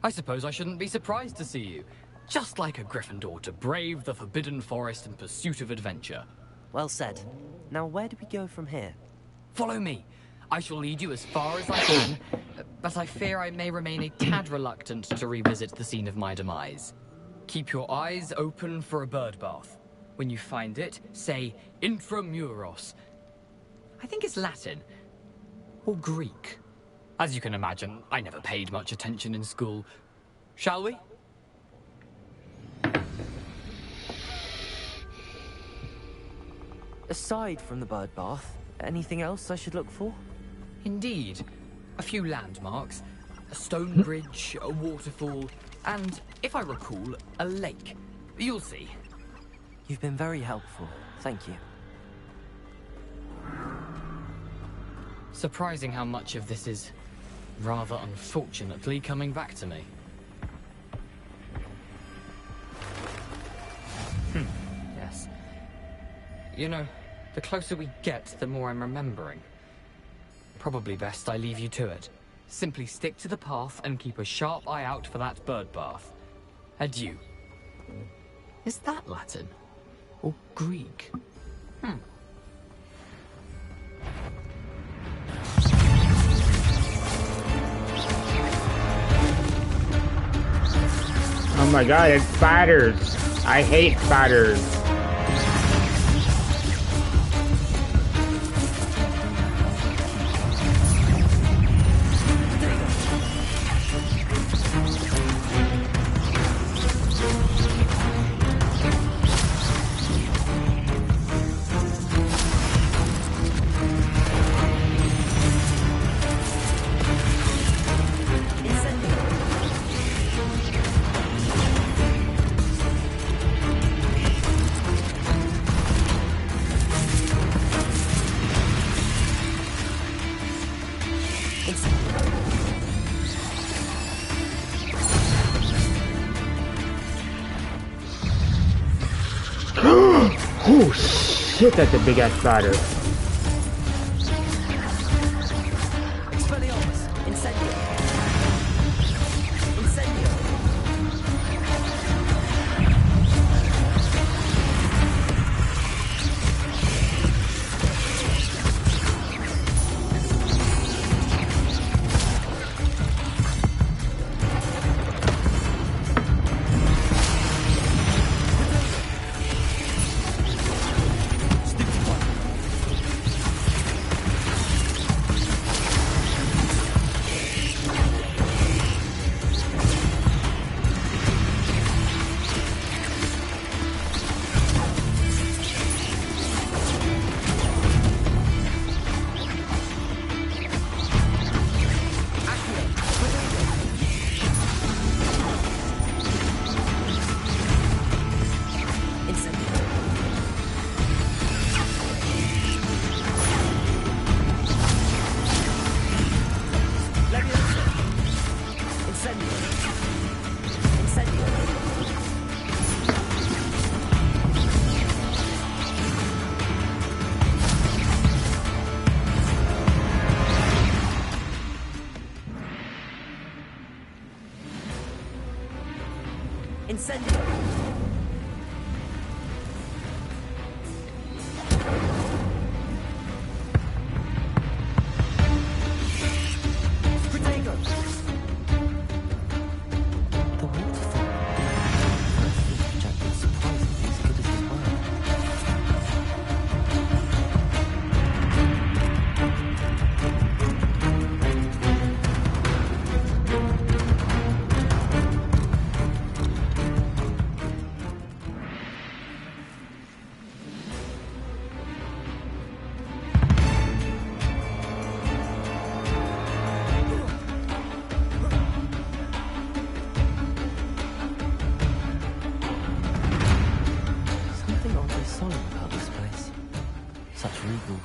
I suppose I shouldn't be surprised to see you. Just like a Gryffindor to brave the Forbidden Forest in pursuit of adventure.
Well said. Now where do we go from here?
Follow me. I shall lead you as far as I can, but I fear I may remain a tad reluctant to revisit the scene of my demise. Keep your eyes open for a bird bath. When you find it, say Intramuros. I think it's Latin. Or Greek. As you can imagine, I never paid much attention in school. Shall we?
Aside from the bird bath, anything else I should look for?
Indeed. A few landmarks. A stone bridge, a waterfall, and, if I recall, a lake. You'll see.
You've been very helpful. Thank you.
Surprising how much of this is, rather unfortunately, coming back to me. Yes. You know, the closer we get, the more I'm remembering. Probably best I leave you to it. Simply stick to the path and keep a sharp eye out for that bird bath. Adieu. Is that Latin? Or Greek?
Oh my god, it's spiders! I hate spiders! Oh shit, that's a big ass spider.
Expelliarmus! Incendio! Incendio! Incendio! Protego!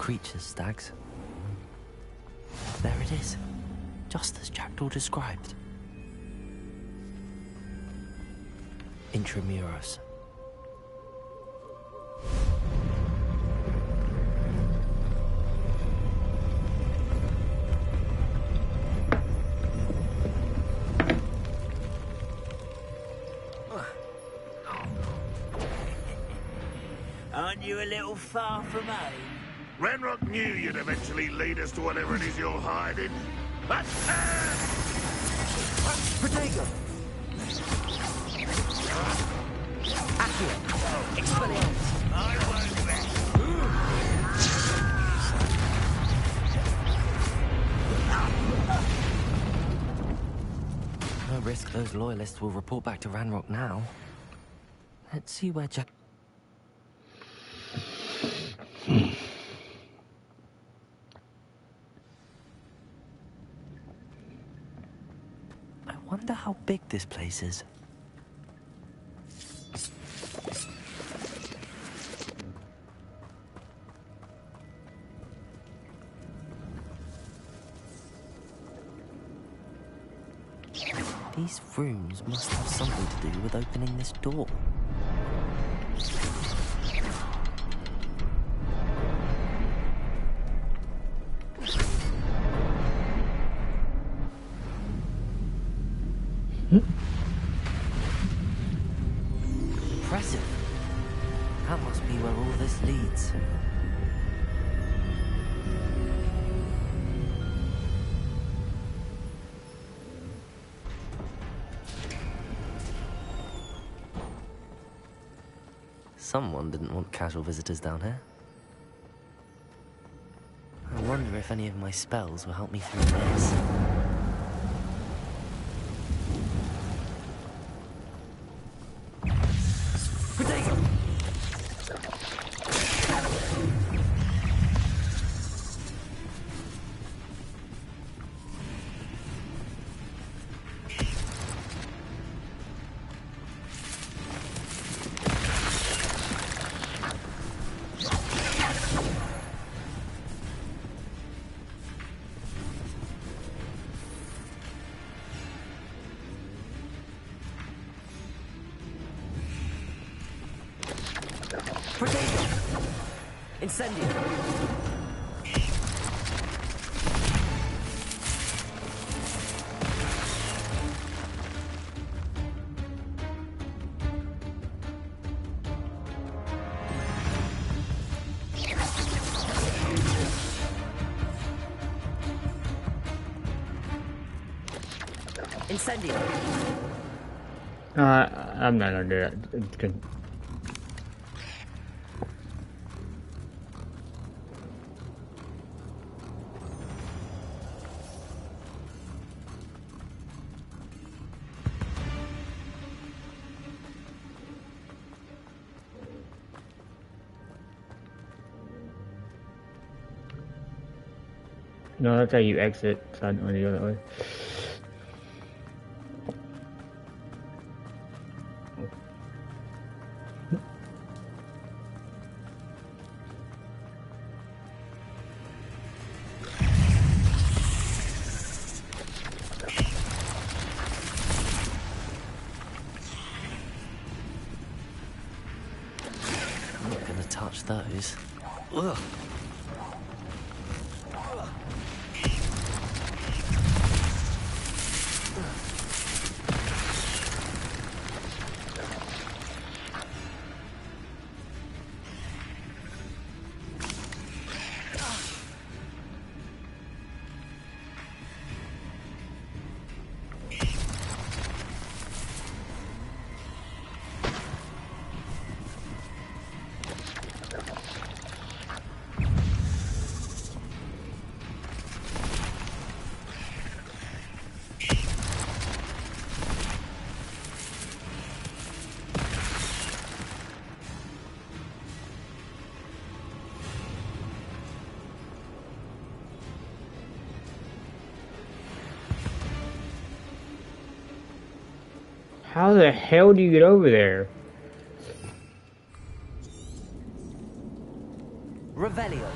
creatures, Stags. There it is, just as Jackdaw described. Intramuros.
Aren't you a little far from home?
Ranrock knew you'd eventually lead us to whatever it is you're hiding.
Protego! Accio! Expelliarmus!
I won't rest.
No risk those loyalists will report back to Ranrock now. Let's see where Jack... I wonder how big this place is. These rooms must have something to do with opening this door. Impressive. That must be where all this leads. Someone didn't want casual visitors down here. I wonder if any of my spells will help me through this. Incendio! Incendio!
I'm not gonna do that. It's good. No, that's how you exit, so I don't want to go that way.
I'm not gonna touch those. Ugh.
How the hell do you get over there?
Revelio.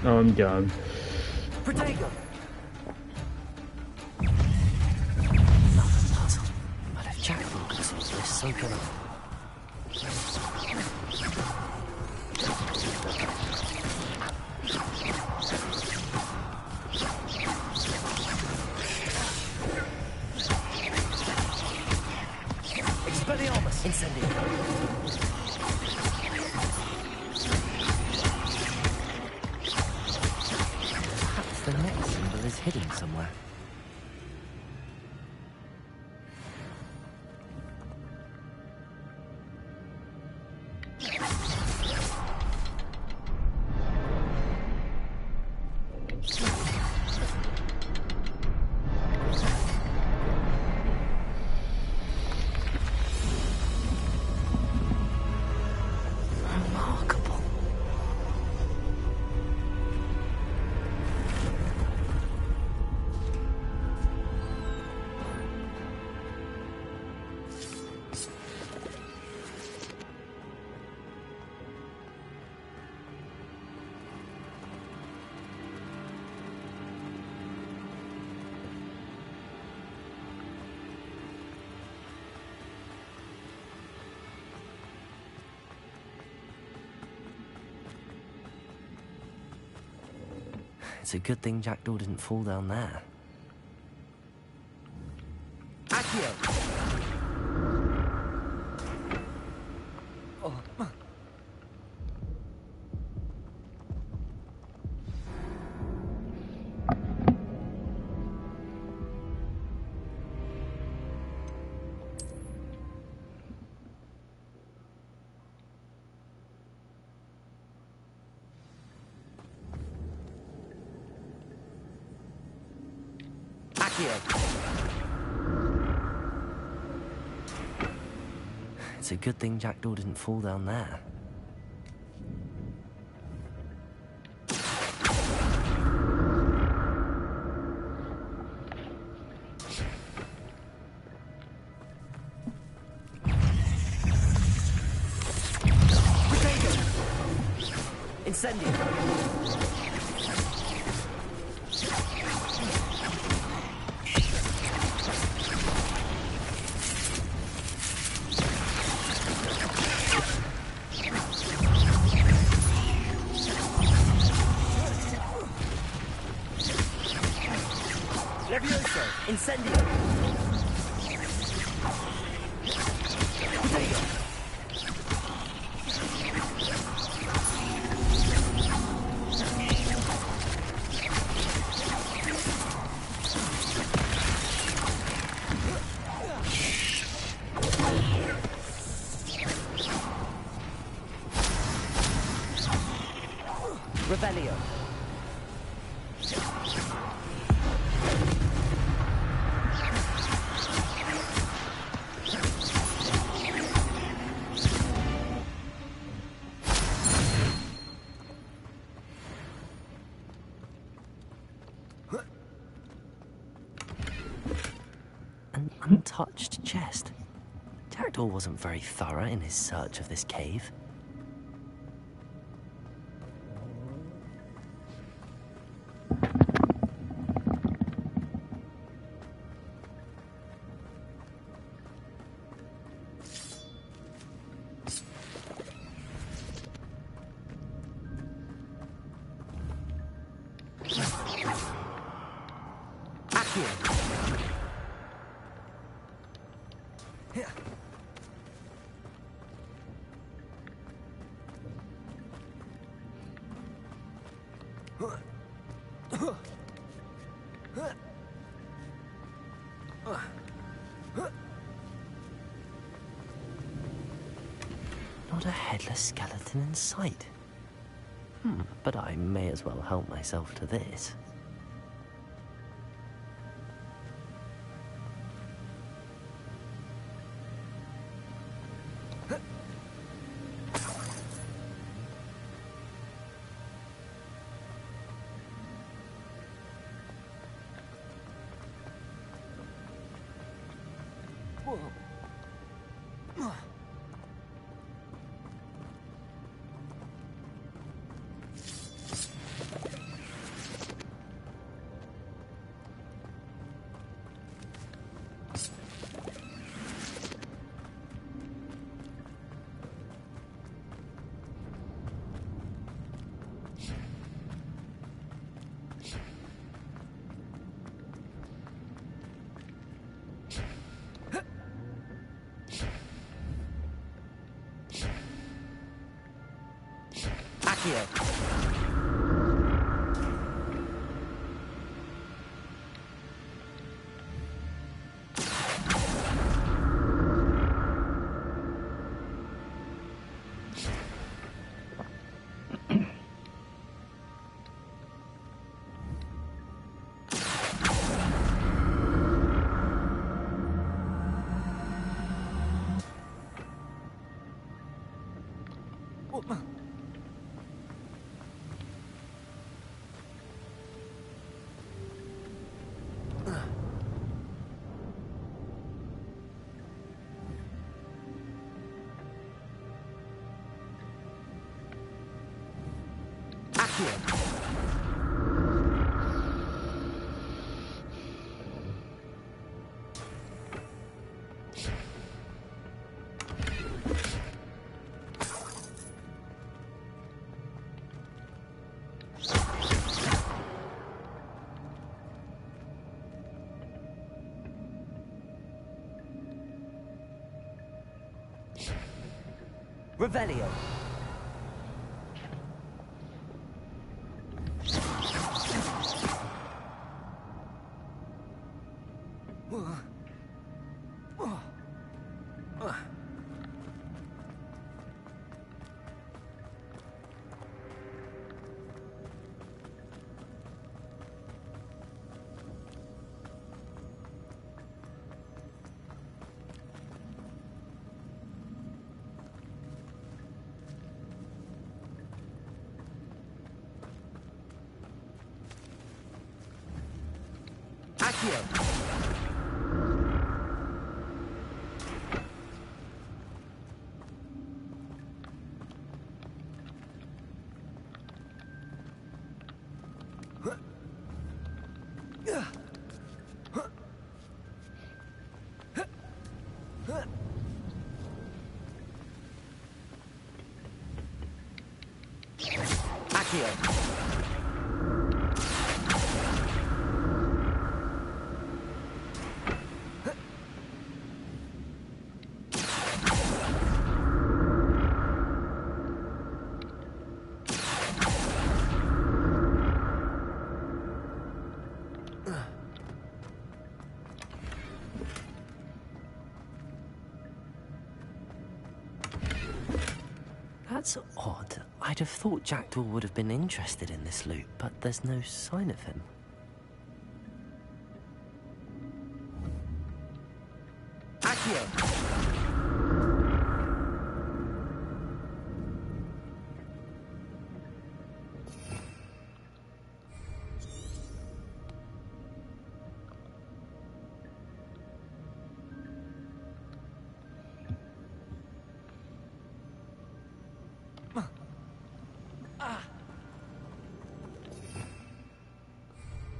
Oh, I'm done.
Protego! Another puzzle. But if Jackdaw could solve this, so can I. Expelliarmus! Incendio! The next symbol is hidden somewhere. Remarkable. It's a good thing Jackdaw didn't fall down there. Accio! Oh. It's a good thing Jackdaw didn't fall down there. Incendio! Levioso! Incendio! Protego! Revelio! An untouched chest. Jackdaw wasn't very thorough in his search of this cave. Not a headless skeleton in sight. But I may as well help myself to this. Accio. Revelio. Accio. Accio. That's odd. I'd have thought Jackdaw would have been interested in this loot, but there's no sign of him. Accio!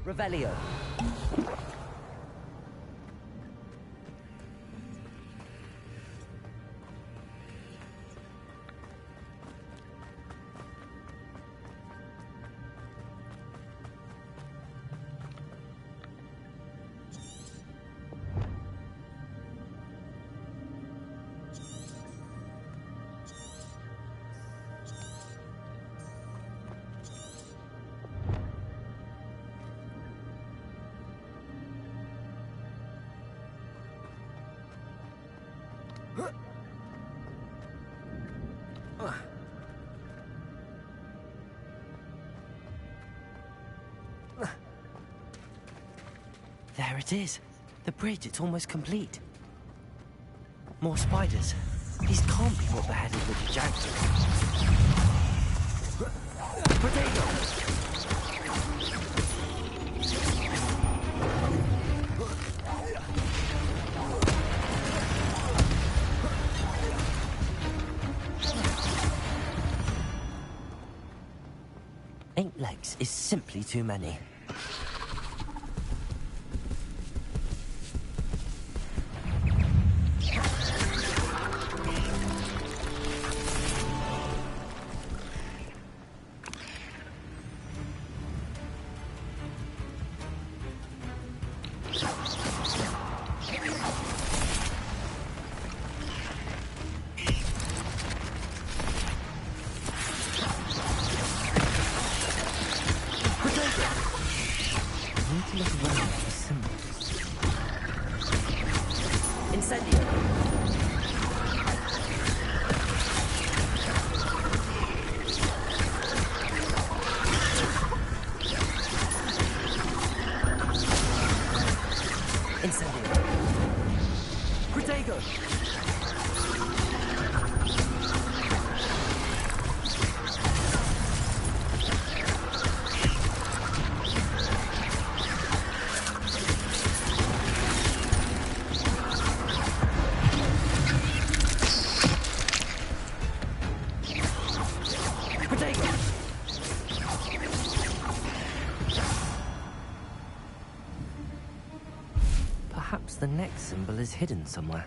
Revelio. There it is. The bridge, it's almost complete. More spiders. These can't be what beheaded with the Jackdaw. Potato! Eight legs is simply too many. Incendio! Incendio! Protego! Perhaps the next symbol is hidden somewhere.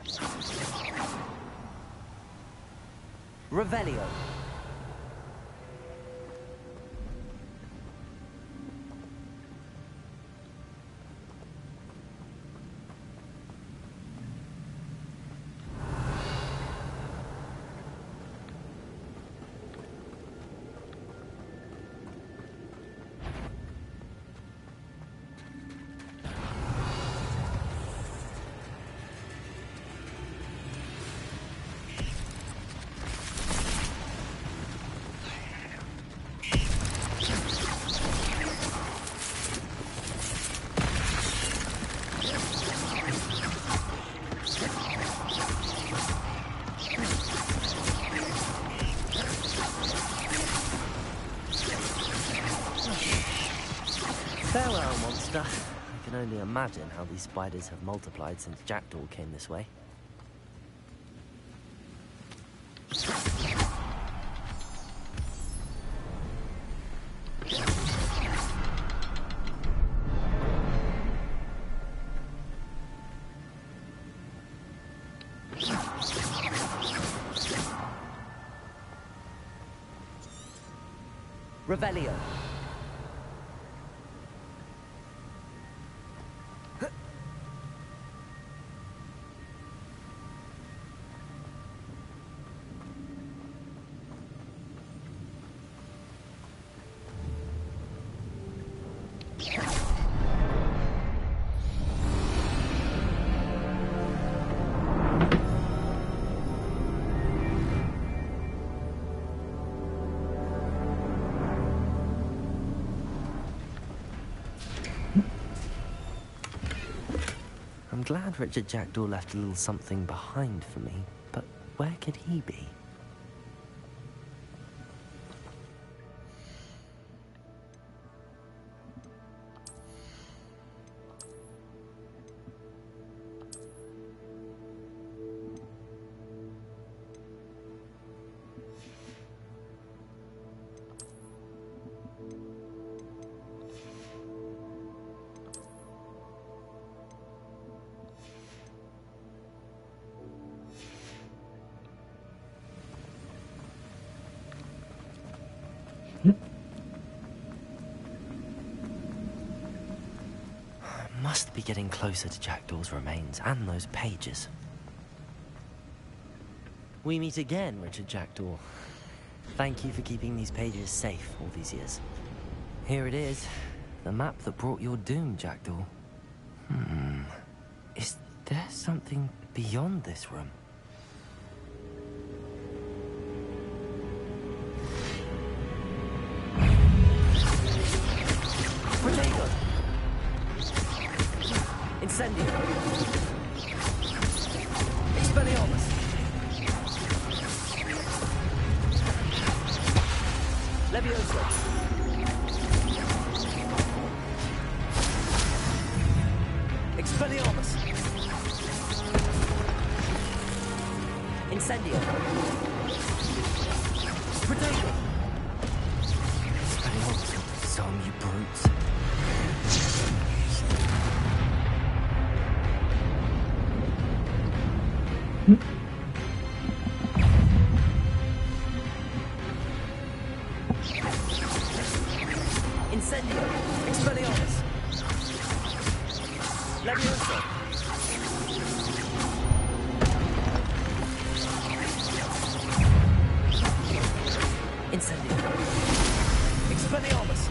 Revelio. Farewell, monster. I can only imagine how these spiders have multiplied since Jackdaw came this way. Revelio. I'm glad Richard Jackdaw left a little something behind for me, but where could he be? Must be getting closer to Jackdaw's remains and those pages. We meet again, Richard Jackdaw. Thank you for keeping these pages safe all these years. Here it is, the map that brought your doom, Jackdaw. Is there something beyond this room? Protego! Incendio! Expelliarmus! Levioso! Expelliarmus! Incendio! Protego! Expelliarmus, some you brutes. Incendio! Expelliarmus! Levioso! Incendio! Expelliarmus!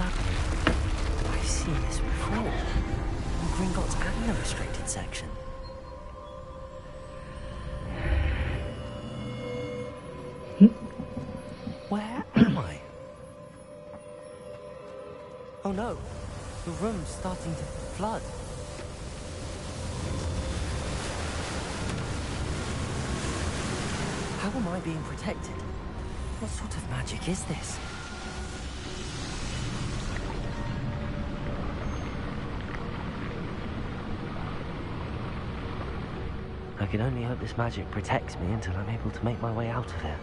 happening? I've seen this before. In Gringotts and the restricted section. Where am I? Oh no, the room's starting to flood. How am I being protected? What sort of magic is this? I can only hope this magic protects me until I'm able to make my way out of here.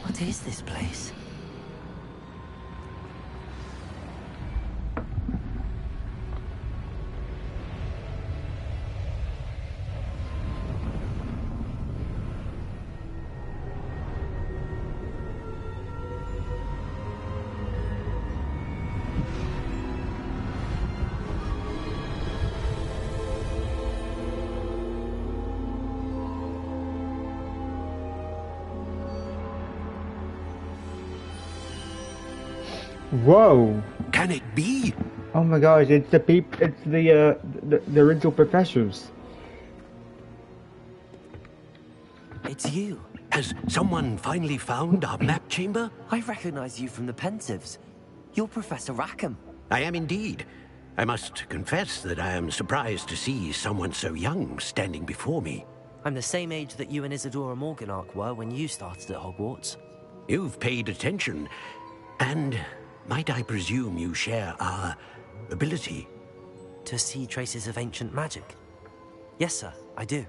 What is this place?
Whoa!
Can it be?
Oh my gosh, it's the original professors.
It's you.
Has someone finally found our map chamber?
I recognize you from the Pensieves. You're Professor Rackham.
I am indeed. I must confess that I am surprised to see someone so young standing before me.
I'm the same age that you and Isadora Morganach were when you started at Hogwarts.
You've paid attention, and might I presume you share our ability?
To see traces of ancient magic? Yes, sir, I do.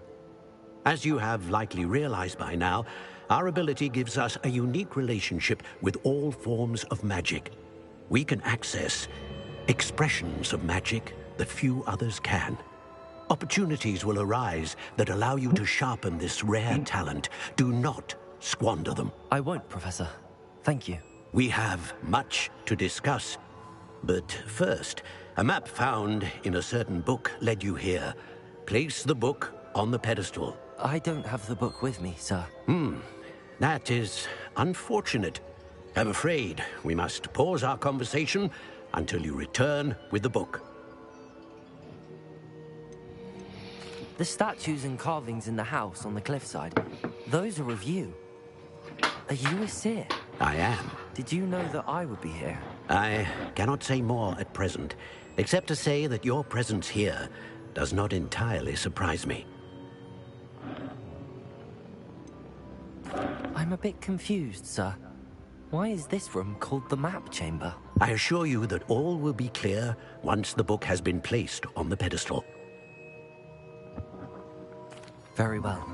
As you have likely realized by now, our ability gives us a unique relationship with all forms of magic. We can access expressions of magic that few others can. Opportunities will arise that allow you to sharpen this rare talent. Do not squander them.
I won't, Professor. Thank you.
We have much to discuss. But first, a map found in a certain book led you here. Place the book on the pedestal.
I don't have the book with me, sir.
That is unfortunate. I'm afraid we must pause our conversation until you return with the book.
The statues and carvings in the house on the cliffside, those are of you. Are you a seer?
I am.
Did you know that I would be here?
I cannot say more at present, except to say that your presence here does not entirely surprise me.
I'm a bit confused, sir. Why is this room called the map chamber?
I assure you that all will be clear once the book has been placed on the pedestal.
Very well.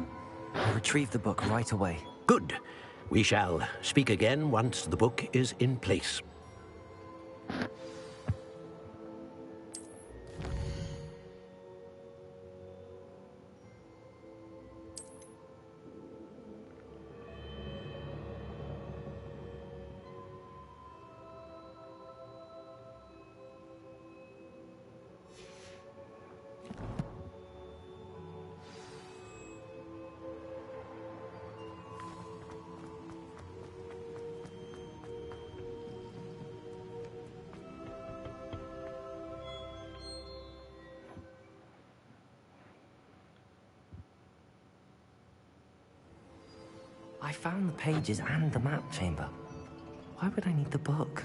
I'll retrieve the book right away.
Good. We shall speak again once the book is in place.
I found the pages and the map chamber. Why would I need the book?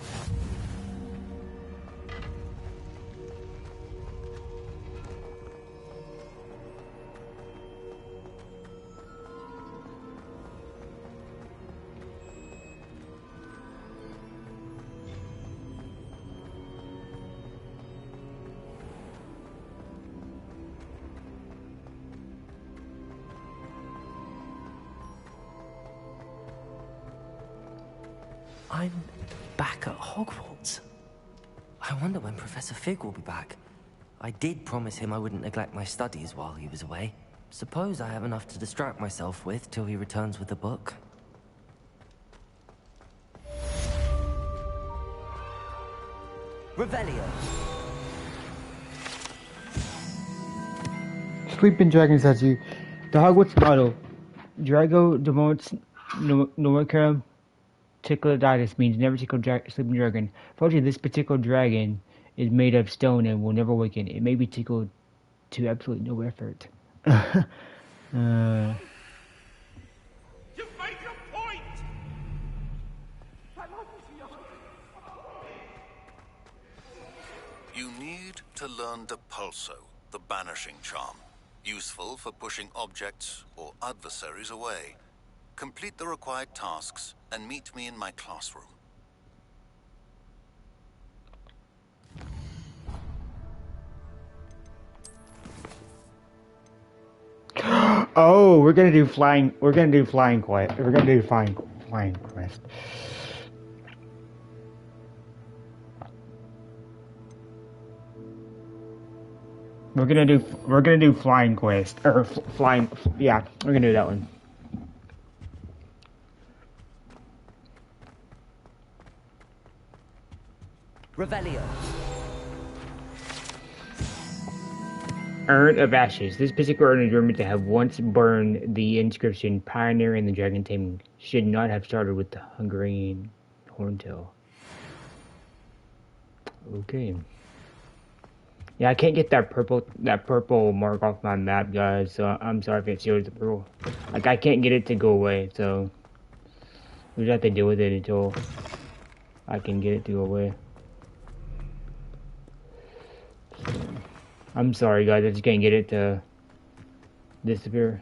I'm back at Hogwarts. I wonder when Professor Fig will be back. I did promise him I wouldn't neglect my studies while he was away. Suppose I have enough to distract myself with till he returns with the book. Revelio.
sleeping dragon statue. The Hogwarts motto, Drago demotes Noricum Tickleitis, means never tickle sleeping dragon. Fortunately, this particular dragon is made of stone and will never awaken. It may be tickled to absolutely no effort.
You need to learn Depulso, the banishing charm. Useful for pushing objects or adversaries away. Complete the required tasks and meet me in my classroom.
Oh, we're gonna do flying. We're gonna do flying quest. We're gonna do flying quest. We're gonna do flying quest or flying. Yeah, we're gonna do that one.
Revelio.
Urn of Ashes. This particular urn is rumored to have once burned the inscription "Pioneer in the Dragon Taming." Should not have started with the Hungarian Horntail. Okay. Yeah, I can't get that purple mark off my map, guys. So I'm sorry if it shows the purple. Like I can't get it to go away. So we just have to deal with it until I can get it to go away. So, I'm sorry, guys. I just can't get it to disappear.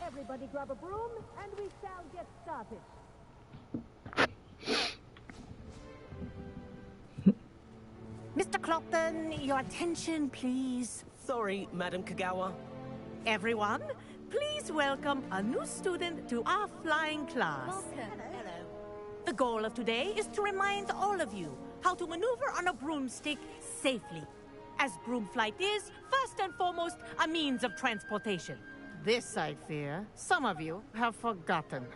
Everybody grab a broom, and we shall get started.
Mr. Clopton, your attention, please.
Sorry, Madam Kagawa.
Everyone, please welcome a new student to our flying class.
Welcome.
Hello. The goal of today is to remind all of you how to maneuver on a broomstick safely, as broom flight is, first and foremost, a means of transportation.
This, I fear, some of you have forgotten.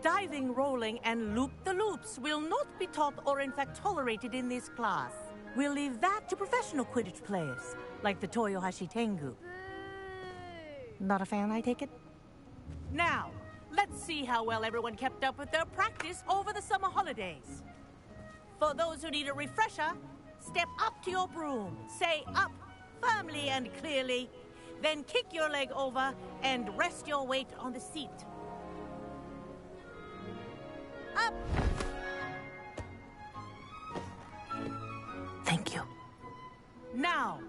Diving, rolling, and loop-the-loops will not be taught or in fact tolerated in this class. We'll leave that to professional Quidditch players, like the Toyohashi Tengu. Not a fan, I take it? Now, let's see how well everyone kept up with their practice over the summer holidays. For those who need a refresher, step up to your broom, say up firmly and clearly, then kick your leg over and rest your weight on the seat. Up!
Thank you.
Now,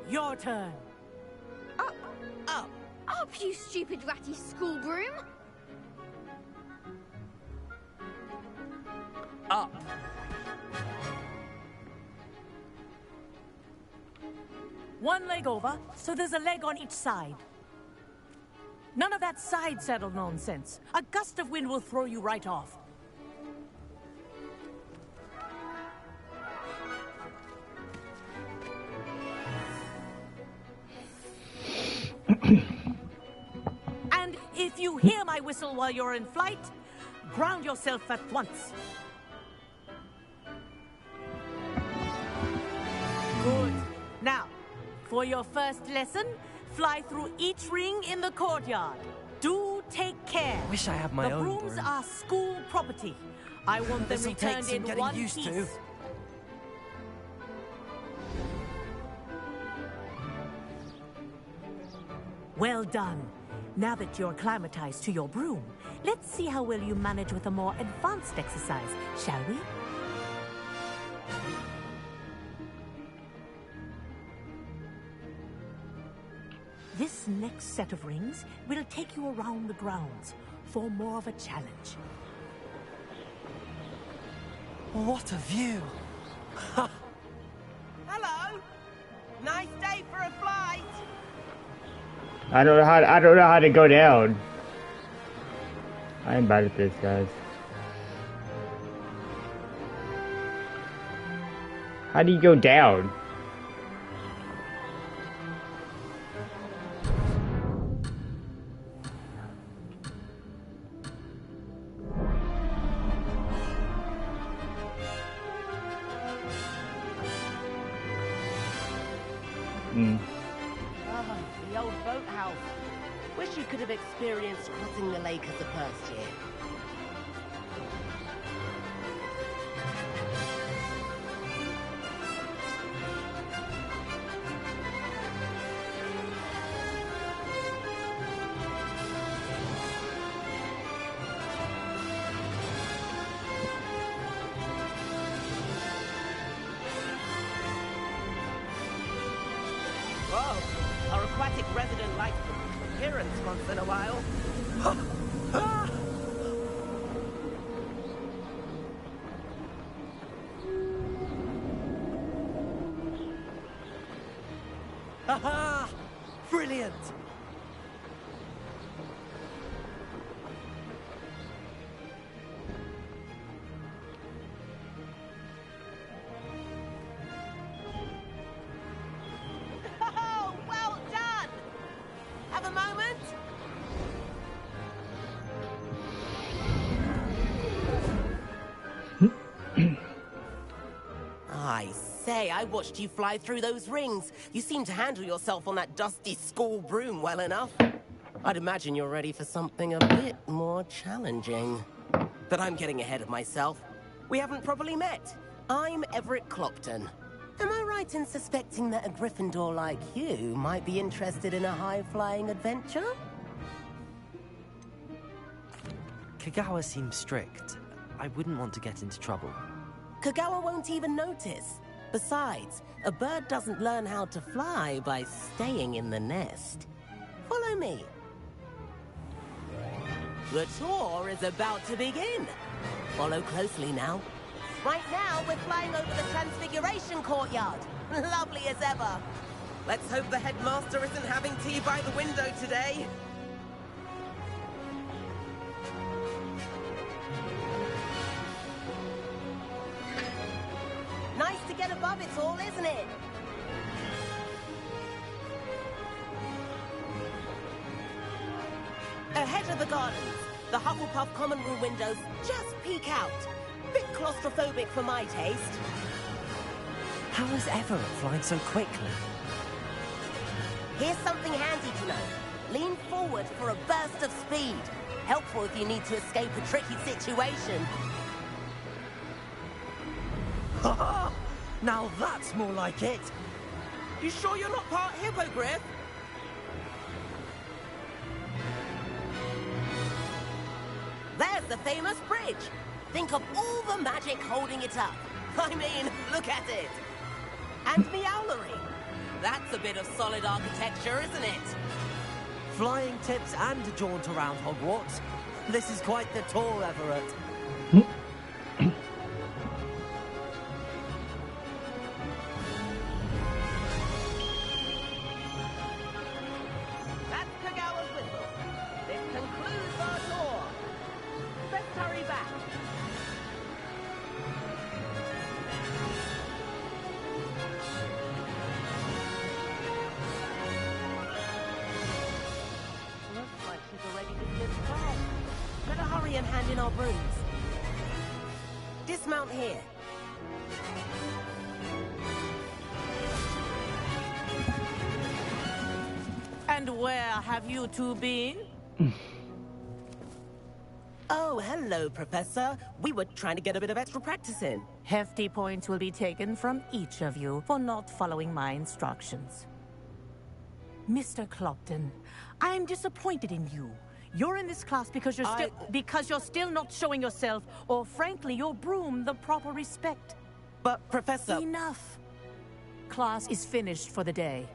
your turn.
Up, up, up, you stupid ratty school broom!
Up.
One leg over, so there's a leg on each side. None of that side saddle nonsense. A gust of wind will throw you right off. And if you hear my whistle while you're in flight, ground yourself at once. Good. Now, for your first lesson, fly through each ring in the courtyard. Do take care.
Wish I had my own
The brooms
broom.
are school property. I want them
This'll take
returned
some
in
getting
one
used
piece.
to.
Well done. Now that you're acclimatized to your broom, let's see how well you manage with a more advanced exercise, shall we? This next set of rings will take you around the grounds for more of a challenge.
What a view!
Hello! Nice day for a flight!
I don't know how to go down. I'm bad at this, guys. How do you go down?
Ah, the old boathouse. Wish you could have experienced crossing the lake as a first year. Whoa, our aquatic resident likes the appearance once in a while.
Haha! Brilliant!
Oh, well done! Have a moment? I say, I watched you fly through those rings. You seem to handle yourself on that dusty school broom well enough. I'd imagine you're ready for something a bit more challenging. But I'm getting ahead of myself. We haven't properly met. I'm Everett Clopton. Am I right in suspecting that a Gryffindor like you might be interested in a high-flying adventure?
Kagawa seems strict. I wouldn't want to get into trouble.
Kagawa won't even notice. Besides, a bird doesn't learn how to fly by staying in the nest. Follow me. The tour is about to begin. Follow closely now. Right now, we're flying over the Transfiguration Courtyard. Lovely as ever. Let's hope the headmaster isn't having tea by the window today. Nice to get above it all, isn't it? Ahead of the gardens, the Hufflepuff common room windows just peek out. Bit claustrophobic for my taste.
How is Everett flying so quickly?
Here's something handy to know. Lean forward for a burst of speed. Helpful if you need to escape a tricky situation.
Haha! Now that's more like it!
You sure you're not part hippogriff? There's the famous bridge. Think of all the magic holding it up. I mean, look at it. And Meowlery. That's a bit of solid architecture, isn't it?
Flying tips and a jaunt around Hogwarts. This is quite the tour, Everett.
That's Kagawa's whistle. This concludes our tour. Let's hurry back. Looks like she's already dismissed class. Better hurry and hand in our brooms. Dismount here.
And where have you two been?
Oh, hello, Professor. We were trying to get a bit of extra practice in.
Hefty points will be taken from each of you for not following my instructions. Mr. Clopton, I'm disappointed in you. You're in this class because you're still not showing yourself, or frankly, your broom, the proper respect.
But, Professor...
Enough. Class is finished for the day.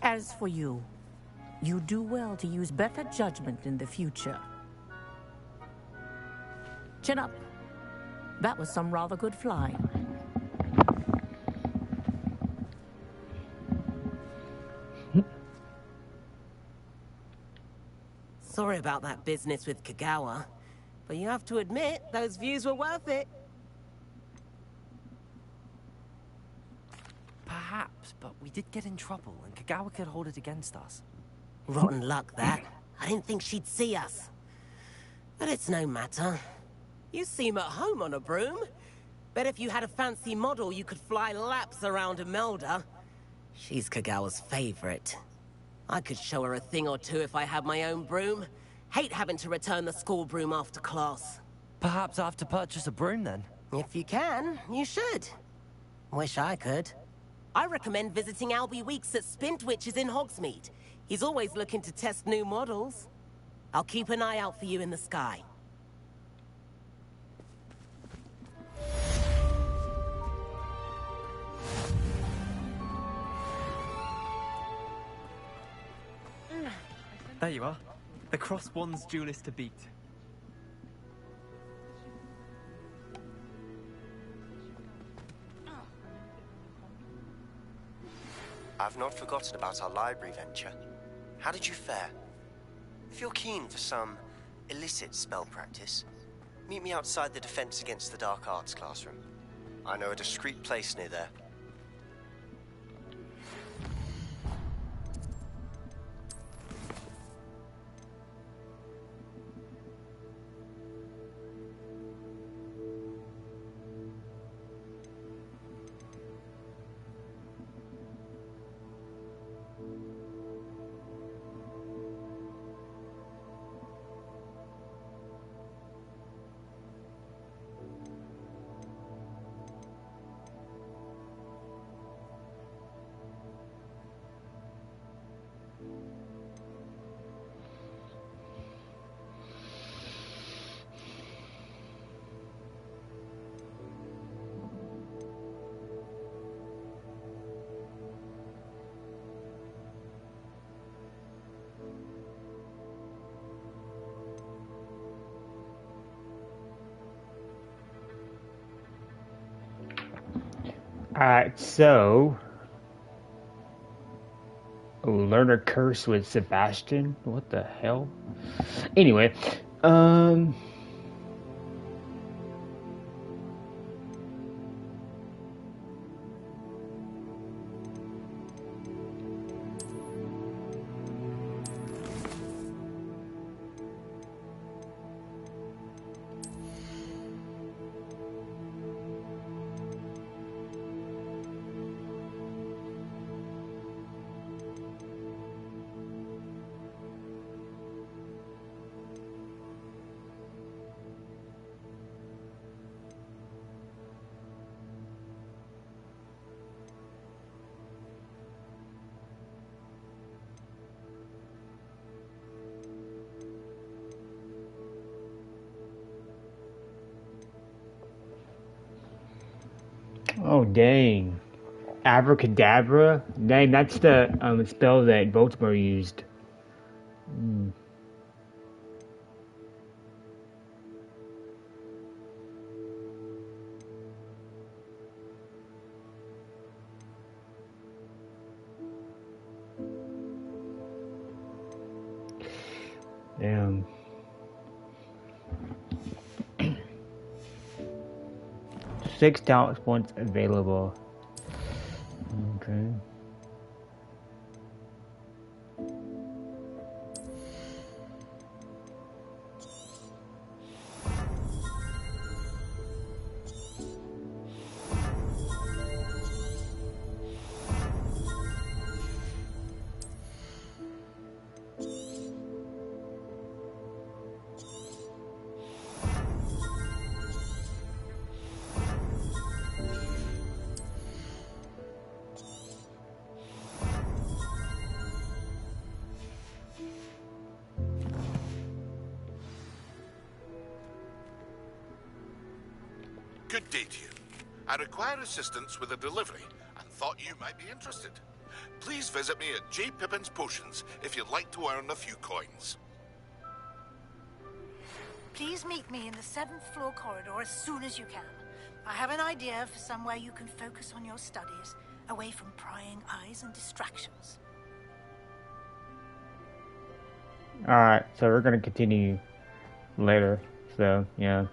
As for you, you do well to use better judgment in the future. Chin up. That was some rather good flying.
Sorry about that business with Kagawa, but you have to admit, those views were worth it.
Perhaps, but we did get in trouble, and Kagawa could hold it against us.
Rotten luck, that. I didn't think she'd see us. But it's no matter. You seem at home on a broom. Bet if you had a fancy model, you could fly laps around Imelda. She's Kagawa's favorite. I could show her a thing or two if I had my own broom. Hate having to return the school broom after class.
Perhaps I have to purchase a broom then?
If you can, you should. Wish I could. I recommend visiting Albie Weeks at Spintwitches in Hogsmeade. He's always looking to test new models. I'll keep an eye out for you in the sky.
There you are. The Crosswands duelist to beat.
I've not forgotten about our library venture. How did you fare? If you're keen for some illicit spell practice, meet me outside the Defense Against the Dark Arts classroom. I know a discreet place near there.
Alright, so learn a curse with Sebastian? What the hell? Anyway, oh dang. Abracadabra? Dang, that's the spell that Baltimore used. Damn. 6 talent points available. Okay.
Good day to you. I require assistance with a delivery and thought you might be interested. Please visit me at J. Pippin's Potions if you'd like to earn a few coins.
Please meet me in the 7th floor corridor as soon as you can. I have an idea for somewhere you can focus on your studies, away from prying eyes and distractions.
Alright, so we're gonna continue later, so, yeah.